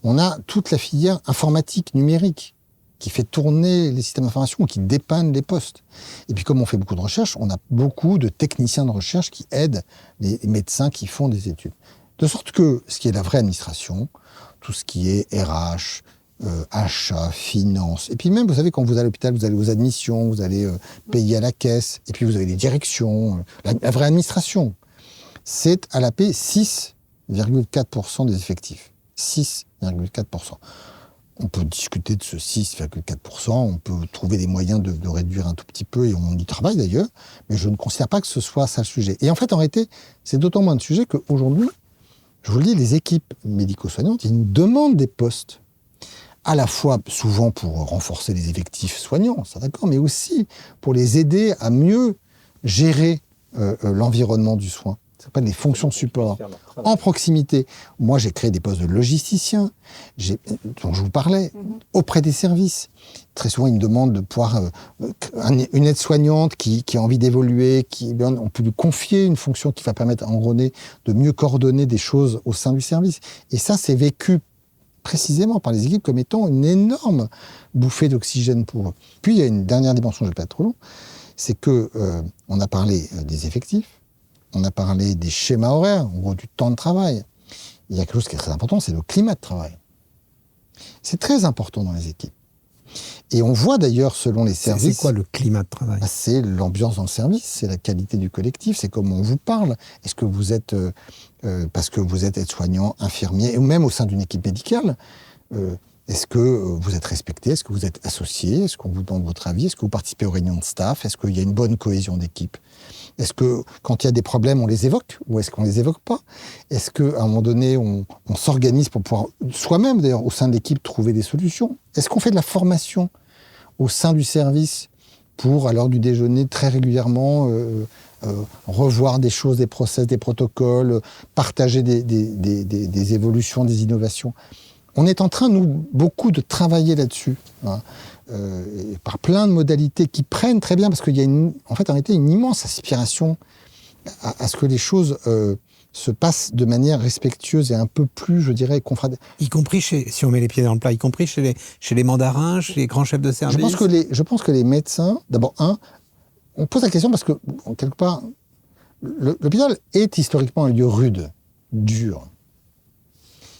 On a toute la filière informatique, numérique, qui fait tourner les systèmes d'information, qui dépanne les postes. Et puis comme on fait beaucoup de recherche, on a beaucoup de techniciens de recherche qui aident les médecins qui font des études. De sorte que ce qui est la vraie administration, tout ce qui est RH, achat, finance, et puis même, vous savez, quand vous allez à l'hôpital, vous allez aux admissions, vous allez payer à la caisse, et puis vous avez les directions, la vraie administration. C'est à la paix 6,4% des effectifs. 6,4%. On peut discuter de ce 6,4%, on peut trouver des moyens de réduire un tout petit peu, et on y travaille d'ailleurs, mais je ne considère pas que ce soit ça le sujet. Et en fait, en réalité, c'est d'autant moins de sujet qu'aujourd'hui, je vous le dis, les équipes médico-soignantes, ils nous demandent des postes, à la fois souvent pour renforcer les effectifs soignants, ça d'accord, mais aussi pour les aider à mieux gérer l'environnement du soin. Ça s'appelle les fonctions support, en proximité. Moi, j'ai créé des postes de logisticiens, dont je vous parlais, auprès des services. Très souvent, ils me demandent de pouvoir... une aide-soignante qui a envie d'évoluer, on peut lui confier une fonction qui va permettre à René de mieux coordonner des choses au sein du service. Et ça, c'est vécu précisément par les équipes comme étant une énorme bouffée d'oxygène pour eux. Puis, il y a une dernière dimension, je ne vais pas être trop long, c'est qu'on a parlé des effectifs, on a parlé des schémas horaires, en gros du temps de travail. Il y a quelque chose qui est très important, c'est le climat de travail. C'est très important dans les équipes. Et on voit d'ailleurs, selon les services... C'est quoi le climat de travail? C'est l'ambiance dans le service, c'est la qualité du collectif, c'est comment on vous parle. Est-ce que vous êtes, parce que vous êtes aide-soignant, infirmier, ou même au sein d'une équipe médicale, est-ce que vous êtes respecté? Est-ce que vous êtes associé? Est-ce qu'on vous demande votre avis? Est-ce que vous participez aux réunions de staff? Est-ce qu'il y a une bonne cohésion d'équipe? Est-ce que, quand il y a des problèmes, on les évoque? Ou est-ce qu'on ne les évoque pas? Est-ce qu'à un moment donné, on s'organise pour pouvoir, soi-même d'ailleurs, au sein de l'équipe, trouver des solutions? Est-ce qu'on fait de la formation au sein du service pour, à l'heure du déjeuner, très régulièrement, revoir des choses, des process, des protocoles, partager des évolutions, des innovations? On est en train, nous, beaucoup de travailler là-dessus, hein, par plein de modalités qui prennent très bien, parce qu'il y a en réalité une immense aspiration à ce que les choses se passent de manière respectueuse et un peu plus, je dirais, confraternelle. Y compris, si on met les pieds dans le plat, y compris chez les mandarins, chez les grands chefs de service? Je pense que les médecins, d'abord, on pose la question parce que, quelque part, l'hôpital est historiquement un lieu rude, dur.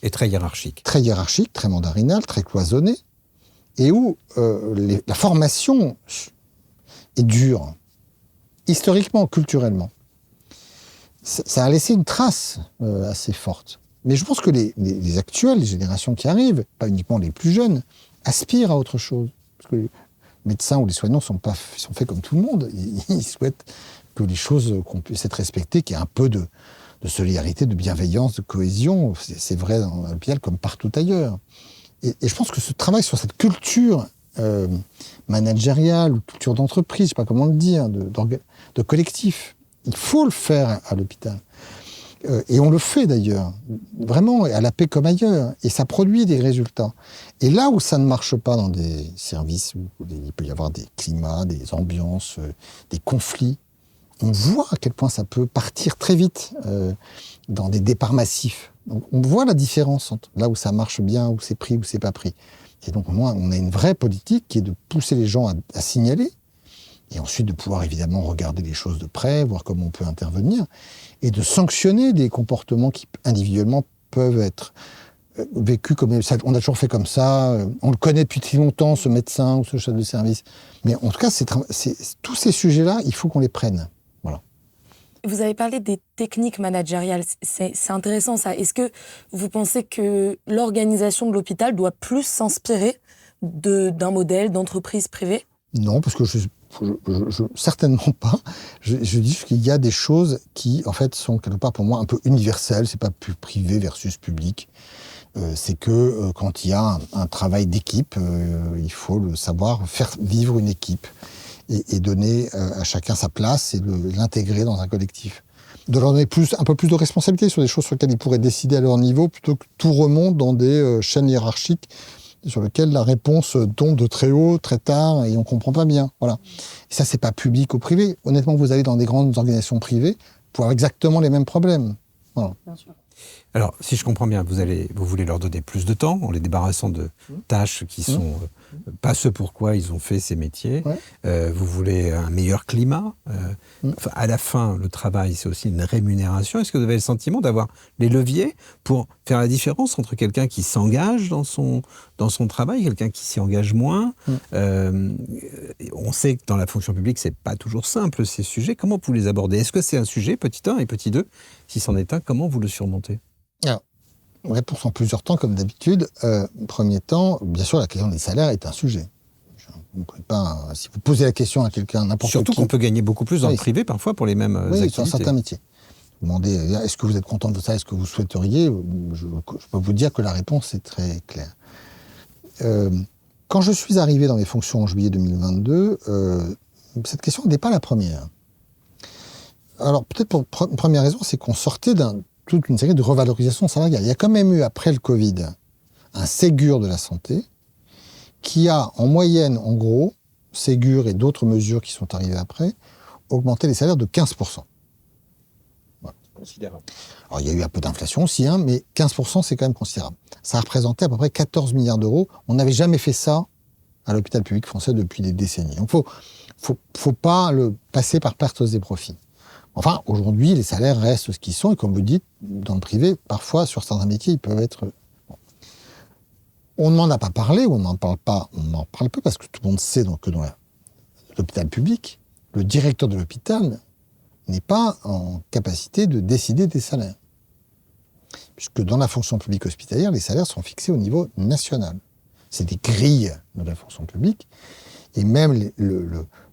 Et très hiérarchique. Très hiérarchique, très mandarinal, très cloisonné, et où la formation est dure, historiquement, culturellement. Ça a laissé une trace assez forte. Mais je pense que les actuelles, les générations qui arrivent, pas uniquement les plus jeunes, aspirent à autre chose. Parce que les médecins ou les soignants sont faits comme tout le monde. Ils souhaitent que les choses qu'on puisse être respectées, qu'il y ait un peu de solidarité, de bienveillance, de cohésion. C'est vrai dans l'hôpital comme partout ailleurs. Et je pense que ce travail sur cette culture managériale ou culture d'entreprise, je ne sais pas comment le dire, de collectif, il faut le faire à l'hôpital. Et on le fait d'ailleurs, vraiment, à la paix comme ailleurs. Et ça produit des résultats. Et là où ça ne marche pas dans des services où il peut y avoir des climats, des ambiances, des conflits, on voit à quel point ça peut partir très vite dans des départs massifs. Donc, on voit la différence entre là où ça marche bien, où c'est pris, où c'est pas pris. Et donc, moi, on a une vraie politique qui est de pousser les gens à signaler, et ensuite de pouvoir évidemment regarder les choses de près, voir comment on peut intervenir, et de sanctionner des comportements qui, individuellement, peuvent être vécus comme ça. On a toujours fait comme ça, on le connaît depuis si longtemps, ce médecin ou ce chef de service. Mais en tout cas, tous ces sujets-là, il faut qu'on les prenne. Voilà. Vous avez parlé des techniques managériales. C'est intéressant ça. Est-ce que vous pensez que l'organisation de l'hôpital doit plus s'inspirer d'un modèle d'entreprise privée ? Non, parce que certainement pas. Je dis juste qu'il y a des choses qui, en fait, sont quelque part pour moi un peu universelles. C'est pas plus privé versus public. C'est que quand il y a un travail d'équipe, il faut le savoir faire vivre une équipe et donner à chacun sa place et l'intégrer dans un collectif. De leur donner un peu plus de responsabilité sur des choses sur lesquelles ils pourraient décider à leur niveau, plutôt que tout remonte dans des chaînes hiérarchiques sur lesquelles la réponse tombe de très haut, très tard, et on ne comprend pas bien. Voilà. Et ça, c'est pas public ou privé. Honnêtement, vous allez dans des grandes organisations privées pour avoir exactement les mêmes problèmes. Voilà. Bien sûr. Alors, si je comprends bien, vous voulez leur donner plus de temps en les débarrassant de tâches qui sont pas ce pourquoi ils ont fait ces métiers. Ouais. Vous voulez un meilleur climat. Enfin, à la fin, le travail, c'est aussi une rémunération. Est-ce que vous avez le sentiment d'avoir les leviers pour faire la différence entre quelqu'un qui s'engage dans son travail et quelqu'un qui s'y engage moins? On sait que dans la fonction publique, c'est pas toujours simple, ces sujets. Comment vous les abordez? Est-ce que c'est un sujet, petit 1 et petit 2? Si c'en est un, comment vous le surmontez? Alors, réponse en plusieurs temps, comme d'habitude. Premier temps, bien sûr, la question des salaires est un sujet. Si vous posez la question à quelqu'un, n'importe qui... Surtout qu'on peut gagner beaucoup plus dans le privé, parfois, pour les mêmes activités. Oui, sur certains métiers. Vous demandez, est-ce que vous êtes content de ça? Est-ce que vous souhaiteriez? Je peux vous dire que la réponse est très claire. Quand je suis arrivé dans mes fonctions en juillet 2022, cette question n'est pas la première. Alors, peut-être pour une première raison, c'est qu'on sortait toute une série de revalorisations salariales. Il y a quand même eu, après le Covid, un Ségur de la santé qui a, en moyenne, en gros, Ségur et d'autres mesures qui sont arrivées après, augmenté les salaires de 15%. Voilà. Considérable. Alors, il y a eu un peu d'inflation aussi, mais 15%, c'est quand même considérable. Ça a représenté à peu près 14 milliards d'euros. On n'avait jamais fait ça à l'hôpital public français depuis des décennies. Donc, faut pas le passer par perte des profits. Enfin, aujourd'hui, les salaires restent ce qu'ils sont, et comme vous dites, dans le privé, parfois, sur certains métiers, ils peuvent être... Bon. On n'en a pas parlé, ou on n'en parle pas, on en parle peu, parce que tout le monde sait que dans l'hôpital public, le directeur de l'hôpital n'est pas en capacité de décider des salaires. Puisque dans la fonction publique hospitalière, les salaires sont fixés au niveau national. C'est des grilles de la fonction publique, et même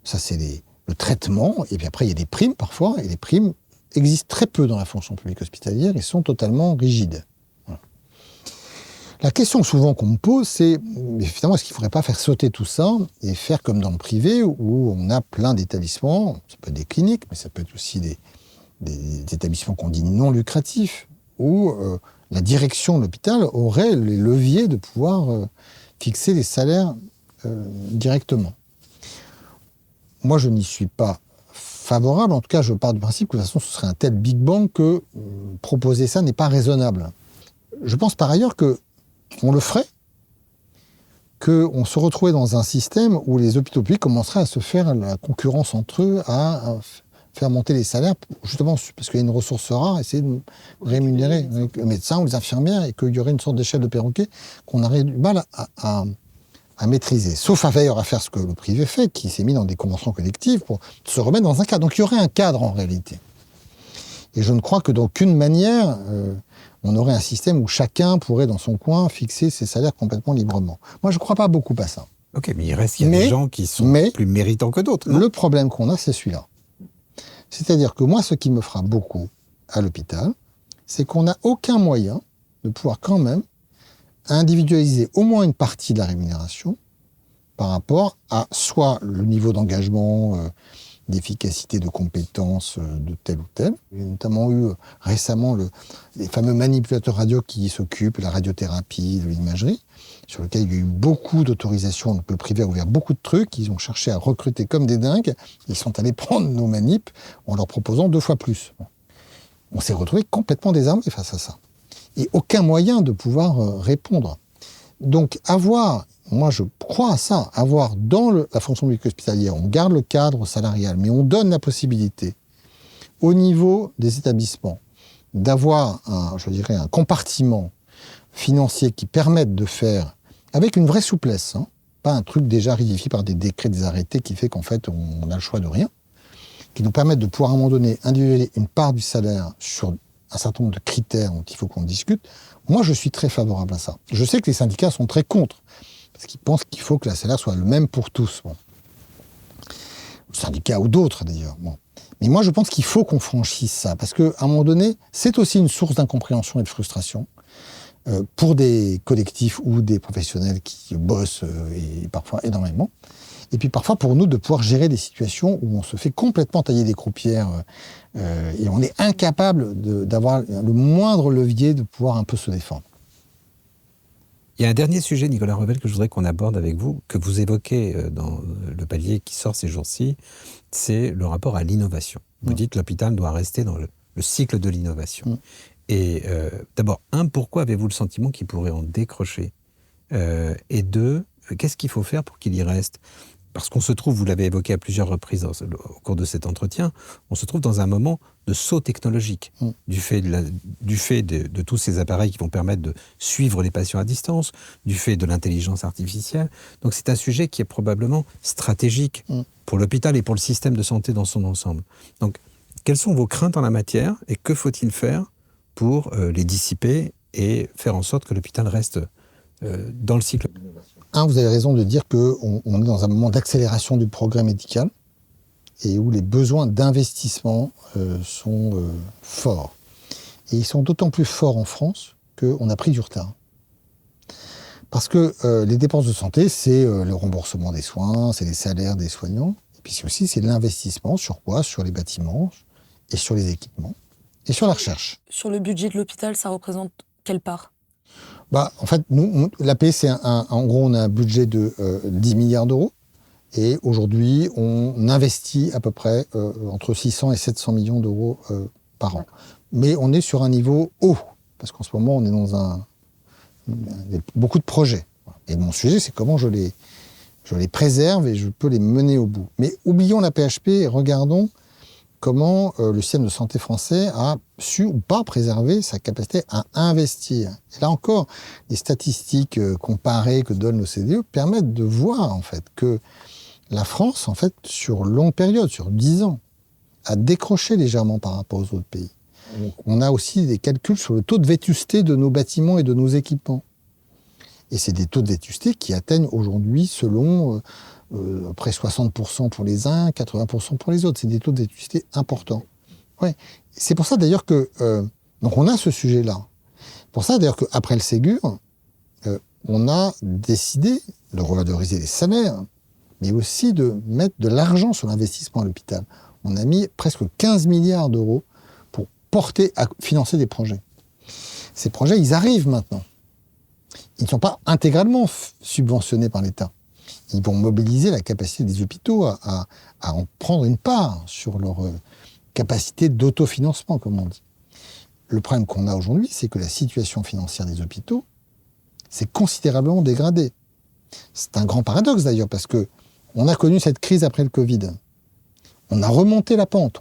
ça c'est le traitement, et puis après il y a des primes parfois, et les primes existent très peu dans la fonction publique hospitalière et sont totalement rigides. Voilà. La question souvent qu'on me pose, c'est finalement, est-ce qu'il ne faudrait pas faire sauter tout ça et faire comme dans le privé où on a plein d'établissements, ça peut être des cliniques, mais ça peut être aussi des établissements qu'on dit non lucratifs, où la direction de l'hôpital aurait les leviers de pouvoir fixer les salaires directement. Moi, je n'y suis pas favorable. En tout cas, je pars du principe que de toute façon, ce serait un tel Big Bang que proposer ça n'est pas raisonnable. Je pense par ailleurs qu'on le ferait, qu'on se retrouvait dans un système où les hôpitaux publics commenceraient à se faire la concurrence entre eux, à faire monter les salaires, justement parce qu'il y a une ressource rare, essayer de rémunérer les médecins ou les infirmières, et qu'il y aurait une sorte d'échelle de perroquet qu'on aurait du mal à maîtriser. Sauf à faire ce que le privé fait, qui s'est mis dans des conventions collectives pour se remettre dans un cadre. Donc il y aurait un cadre en réalité. Et je ne crois que d'aucune manière, on aurait un système où chacun pourrait dans son coin fixer ses salaires complètement librement. Moi, je ne crois pas beaucoup à ça. Ok, mais il reste qu'il y a des gens qui sont plus méritants que d'autres. Le problème qu'on a, c'est celui-là. C'est-à-dire que moi, ce qui me frappe beaucoup à l'hôpital, c'est qu'on n'a aucun moyen de pouvoir quand même individualiser au moins une partie de la rémunération par rapport à soit le niveau d'engagement, d'efficacité, de compétence de tel ou tel. Il y a notamment eu récemment les fameux manipulateurs radio qui s'occupent de la radiothérapie, de l'imagerie, sur lequel il y a eu beaucoup d'autorisations. Le privé a ouvert beaucoup de trucs, ils ont cherché à recruter comme des dingues, ils sont allés prendre nos manips en leur proposant 2 fois plus. On s'est retrouvé complètement désarmé face à ça. Et aucun moyen de pouvoir répondre. Donc moi je crois à ça, avoir dans la fonction publique hospitalière, on garde le cadre salarial, mais on donne la possibilité au niveau des établissements d'avoir un compartiment financier qui permette de faire, avec une vraie souplesse, pas un truc déjà rigidifié par des décrets, des arrêtés qui fait qu'en fait on a le choix de rien, qui nous permettent de pouvoir à un moment donné individualiser une part du salaire sur un certain nombre de critères dont il faut qu'on discute, moi je suis très favorable à ça. Je sais que les syndicats sont très contre, parce qu'ils pensent qu'il faut que le salaire soit le même pour tous. Bon. Syndicats ou d'autres d'ailleurs. Bon. Mais moi je pense qu'il faut qu'on franchisse ça, parce qu'à un moment donné, c'est aussi une source d'incompréhension et de frustration pour des collectifs ou des professionnels qui bossent et parfois énormément. Et puis parfois pour nous de pouvoir gérer des situations où on se fait complètement tailler des croupières et on est incapable d'avoir le moindre levier de pouvoir un peu se défendre. Il y a un dernier sujet, Nicolas Revel, que je voudrais qu'on aborde avec vous, que vous évoquez dans le palier qui sort ces jours-ci, c'est le rapport à l'innovation. Vous dites que l'hôpital doit rester dans le cycle de l'innovation. Et d'abord, pourquoi avez-vous le sentiment qu'il pourrait en décrocher ? Et deux, qu'est-ce qu'il faut faire pour qu'il y reste ? Parce qu'on se trouve, vous l'avez évoqué à plusieurs reprises au cours de cet entretien, on se trouve dans un moment de saut technologique, du fait de tous ces appareils qui vont permettre de suivre les patients à distance, du fait de l'intelligence artificielle. Donc c'est un sujet qui est probablement stratégique pour l'hôpital et pour le système de santé dans son ensemble. Donc, quelles sont vos craintes en la matière et que faut-il faire pour les dissiper et faire en sorte que l'hôpital reste dans le cycle de l'innovation ? Vous avez raison de dire qu'on est dans un moment d'accélération du progrès médical et où les besoins d'investissement sont forts. Et ils sont d'autant plus forts en France qu'on a pris du retard. Parce que les dépenses de santé, c'est le remboursement des soins, c'est les salaires des soignants, et puis c'est l'investissement sur quoi ? Sur les bâtiments et sur les équipements et sur la recherche. Sur le budget de l'hôpital, ça représente quelle part ? En fait, nous, l'AP, en gros, on a un budget de 10 milliards d'euros. Et aujourd'hui, on investit à peu près entre 600 et 700 millions d'euros par an. Mais on est sur un niveau haut, parce qu'en ce moment, on est dans beaucoup de projets. Et mon sujet, c'est comment je les préserve et je peux les mener au bout. Mais oublions la PHP et regardons comment le système de santé français a su ou pas préserver sa capacité à investir. Et là encore, les statistiques comparées que donne l'OCDE permettent de voir en fait que la France, en fait, sur longue période, sur 10 ans, a décroché légèrement par rapport aux autres pays. On a aussi des calculs sur le taux de vétusté de nos bâtiments et de nos équipements. Et c'est des taux de vétusté qui atteignent aujourd'hui, selon près 60% pour les uns, 80% pour les autres. C'est des taux de vétusté importants. Ouais. C'est pour ça d'ailleurs que... donc on a ce sujet-là. Pour ça d'ailleurs qu'après le Ségur, on a décidé de revaloriser les salaires, mais aussi de mettre de l'argent sur l'investissement à l'hôpital. On a mis presque 15 milliards d'euros pour financer des projets. Ces projets, ils arrivent maintenant. Ils ne sont pas intégralement subventionnés par l'État. Ils vont mobiliser la capacité des hôpitaux à en prendre une part sur leur capacité d'autofinancement, comme on dit. Le problème qu'on a aujourd'hui, c'est que la situation financière des hôpitaux s'est considérablement dégradée. C'est un grand paradoxe d'ailleurs, parce que on a connu cette crise après le Covid. On a remonté la pente.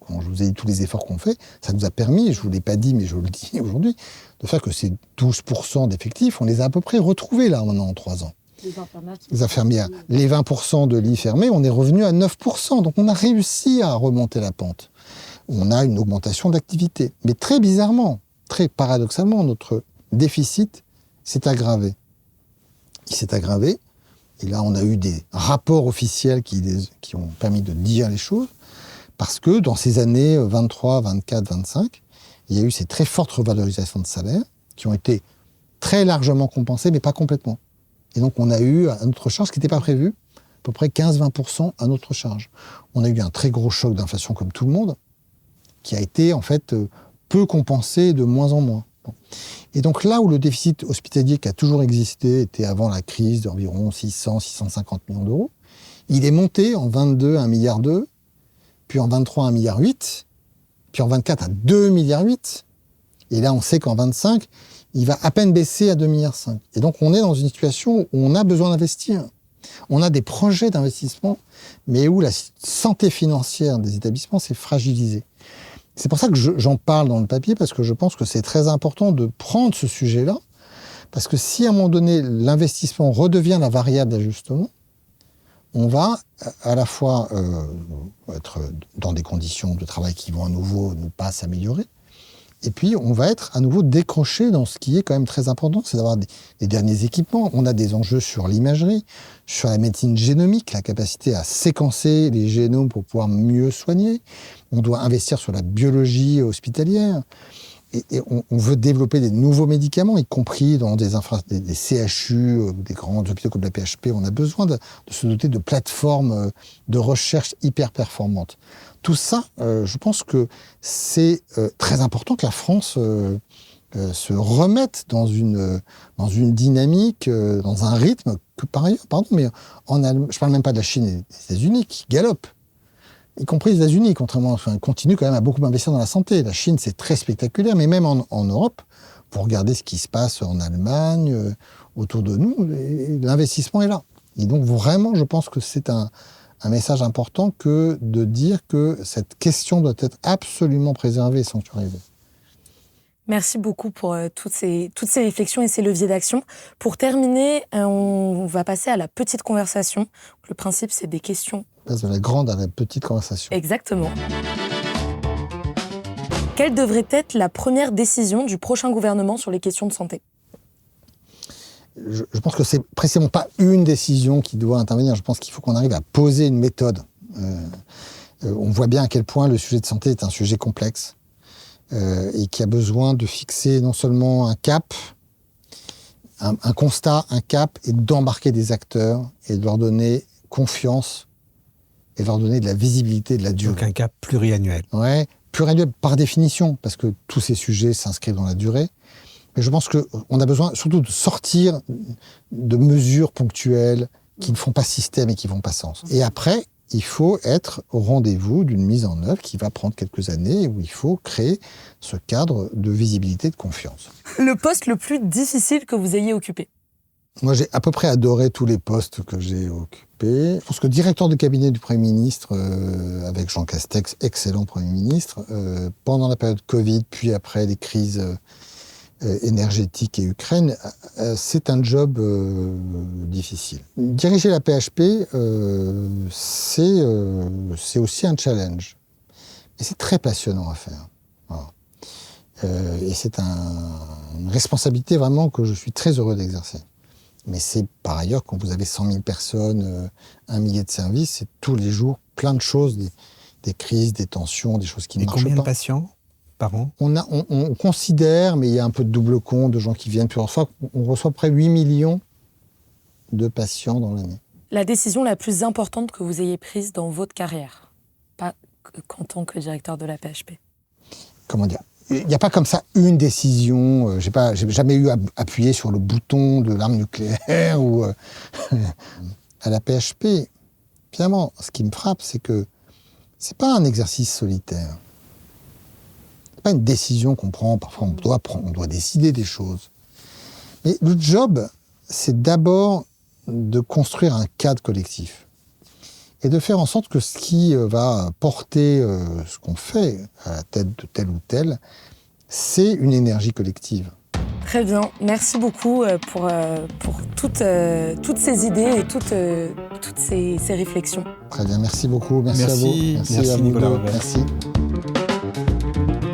Quand je vous ai dit tous les efforts qu'on fait, ça nous a permis, je ne vous l'ai pas dit, mais je le dis aujourd'hui, de faire que ces 12% d'effectifs, on les a à peu près retrouvés là maintenant en 3 ans. Les infirmières. Les 20% de lits fermés, on est revenu à 9%. Donc on a réussi à remonter la pente. On a une augmentation d'activité. Mais très bizarrement, très paradoxalement, notre déficit s'est aggravé. Il s'est aggravé. Et là, on a eu des rapports officiels qui ont permis de dire les choses. Parce que dans ces années 23, 24, 25, il y a eu ces très fortes revalorisations de salaire qui ont été très largement compensées, mais pas complètement. Et donc, on a eu à notre charge, ce qui n'était pas prévu, à peu près 15-20% à notre charge. On a eu un très gros choc d'inflation comme tout le monde, qui a été en fait peu compensé de moins en moins. Bon. Et donc là où le déficit hospitalier qui a toujours existé était avant la crise d'environ 600-650 millions d'euros, il est monté en 22 à 1,2 milliard, puis en 23 à 1,8 milliard, puis en 24 à 2,8 milliards. Et là, on sait qu'en 25, il va à peine baisser à 2,5 milliards. Et donc, on est dans une situation où on a besoin d'investir. On a des projets d'investissement, mais où la santé financière des établissements s'est fragilisée. C'est pour ça que j'en parle dans le papier, parce que je pense que c'est très important de prendre ce sujet-là, parce que si à un moment donné, l'investissement redevient la variable d'ajustement, on va à la fois être dans des conditions de travail qui vont à nouveau ne pas s'améliorer, et puis on va être à nouveau décroché dans ce qui est quand même très important, c'est d'avoir des derniers équipements. On a des enjeux sur l'imagerie, sur la médecine génomique, la capacité à séquencer les génomes pour pouvoir mieux soigner. On doit investir sur la biologie hospitalière. Et on veut développer des nouveaux médicaments, y compris dans des CHU, des grands hôpitaux comme la PHP. On a besoin de se doter de plateformes de recherche hyper performantes. Tout ça, je pense que c'est très important que la France se remette dans une dynamique, dans un rythme que par ailleurs, je ne parle même pas de la Chine et des États-Unis qui galopent. Y compris les États-Unis, continuent quand même à beaucoup investir dans la santé. La Chine, c'est très spectaculaire, mais même en Europe, pour regarder ce qui se passe en Allemagne, autour de nous, l'investissement est là. Et donc vraiment, je pense que c'est un message important que de dire que cette question doit être absolument préservée et sanctuarisée. Merci beaucoup pour toutes ces réflexions et ces leviers d'action. Pour terminer, on va passer à la petite conversation. Le principe, c'est des questions. On passe de la grande à la petite conversation. Exactement. Quelle devrait être la première décision du prochain gouvernement sur les questions de santé ? Je pense que c'est précisément pas une décision qui doit intervenir. Je pense qu'il faut qu'on arrive à poser une méthode. On voit bien à quel point le sujet de santé est un sujet complexe. Et qui a besoin de fixer non seulement un cap, un constat, un cap, et d'embarquer des acteurs et de leur donner confiance et de leur donner de la visibilité, de la durée. Donc un cap pluriannuel. Ouais, pluriannuel par définition, parce que tous ces sujets s'inscrivent dans la durée. Mais je pense qu'on a besoin surtout de sortir de mesures ponctuelles qui ne font pas système et qui ne font pas sens. Et après, il faut être au rendez-vous d'une mise en œuvre qui va prendre quelques années, où il faut créer ce cadre de visibilité, de confiance. Le poste le plus difficile que vous ayez occupé ? Moi, j'ai à peu près adoré tous les postes que j'ai occupés. Je pense que directeur de cabinet du Premier ministre, avec Jean Castex, excellent Premier ministre, pendant la période Covid, puis après les crises énergétiques et Ukraine, c'est un job difficile. Diriger la PHP, c'est aussi un challenge. Et c'est très passionnant à faire. Voilà. Et c'est une responsabilité vraiment que je suis très heureux d'exercer. Mais c'est par ailleurs, quand vous avez 100 000 personnes, 1 millier de services, c'est tous les jours plein de choses, des crises, des tensions, des choses qui ne marchent pas. Et combien de patients par an ? On considère, mais il y a un peu de double compte de gens qui viennent, puis on reçoit près de 8 millions de patients dans l'année. La décision la plus importante que vous ayez prise dans votre carrière, pas qu'en tant que directeur de la PHP. Comment dire ? Il n'y a pas comme ça une décision. J'ai jamais eu à appuyer sur le bouton de l'arme nucléaire ou à la PHP. Finalement, ce qui me frappe, c'est que c'est pas un exercice solitaire. C'est pas une décision qu'on prend. Parfois, on doit décider des choses. Mais le job, c'est d'abord de construire un cadre collectif et de faire en sorte que ce qui va porter ce qu'on fait à la tête de tel ou tel, c'est une énergie collective. Très bien, merci beaucoup pour toutes ces idées et toutes ces réflexions. Très bien, merci beaucoup, merci à vous. Merci à vous Nicolas deux. Robert. Merci.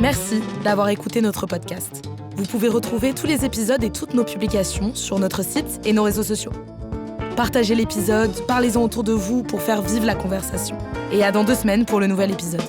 Merci d'avoir écouté notre podcast. Vous pouvez retrouver tous les épisodes et toutes nos publications sur notre site et nos réseaux sociaux. Partagez l'épisode, parlez-en autour de vous pour faire vivre la conversation. Et à dans 2 semaines pour le nouvel épisode.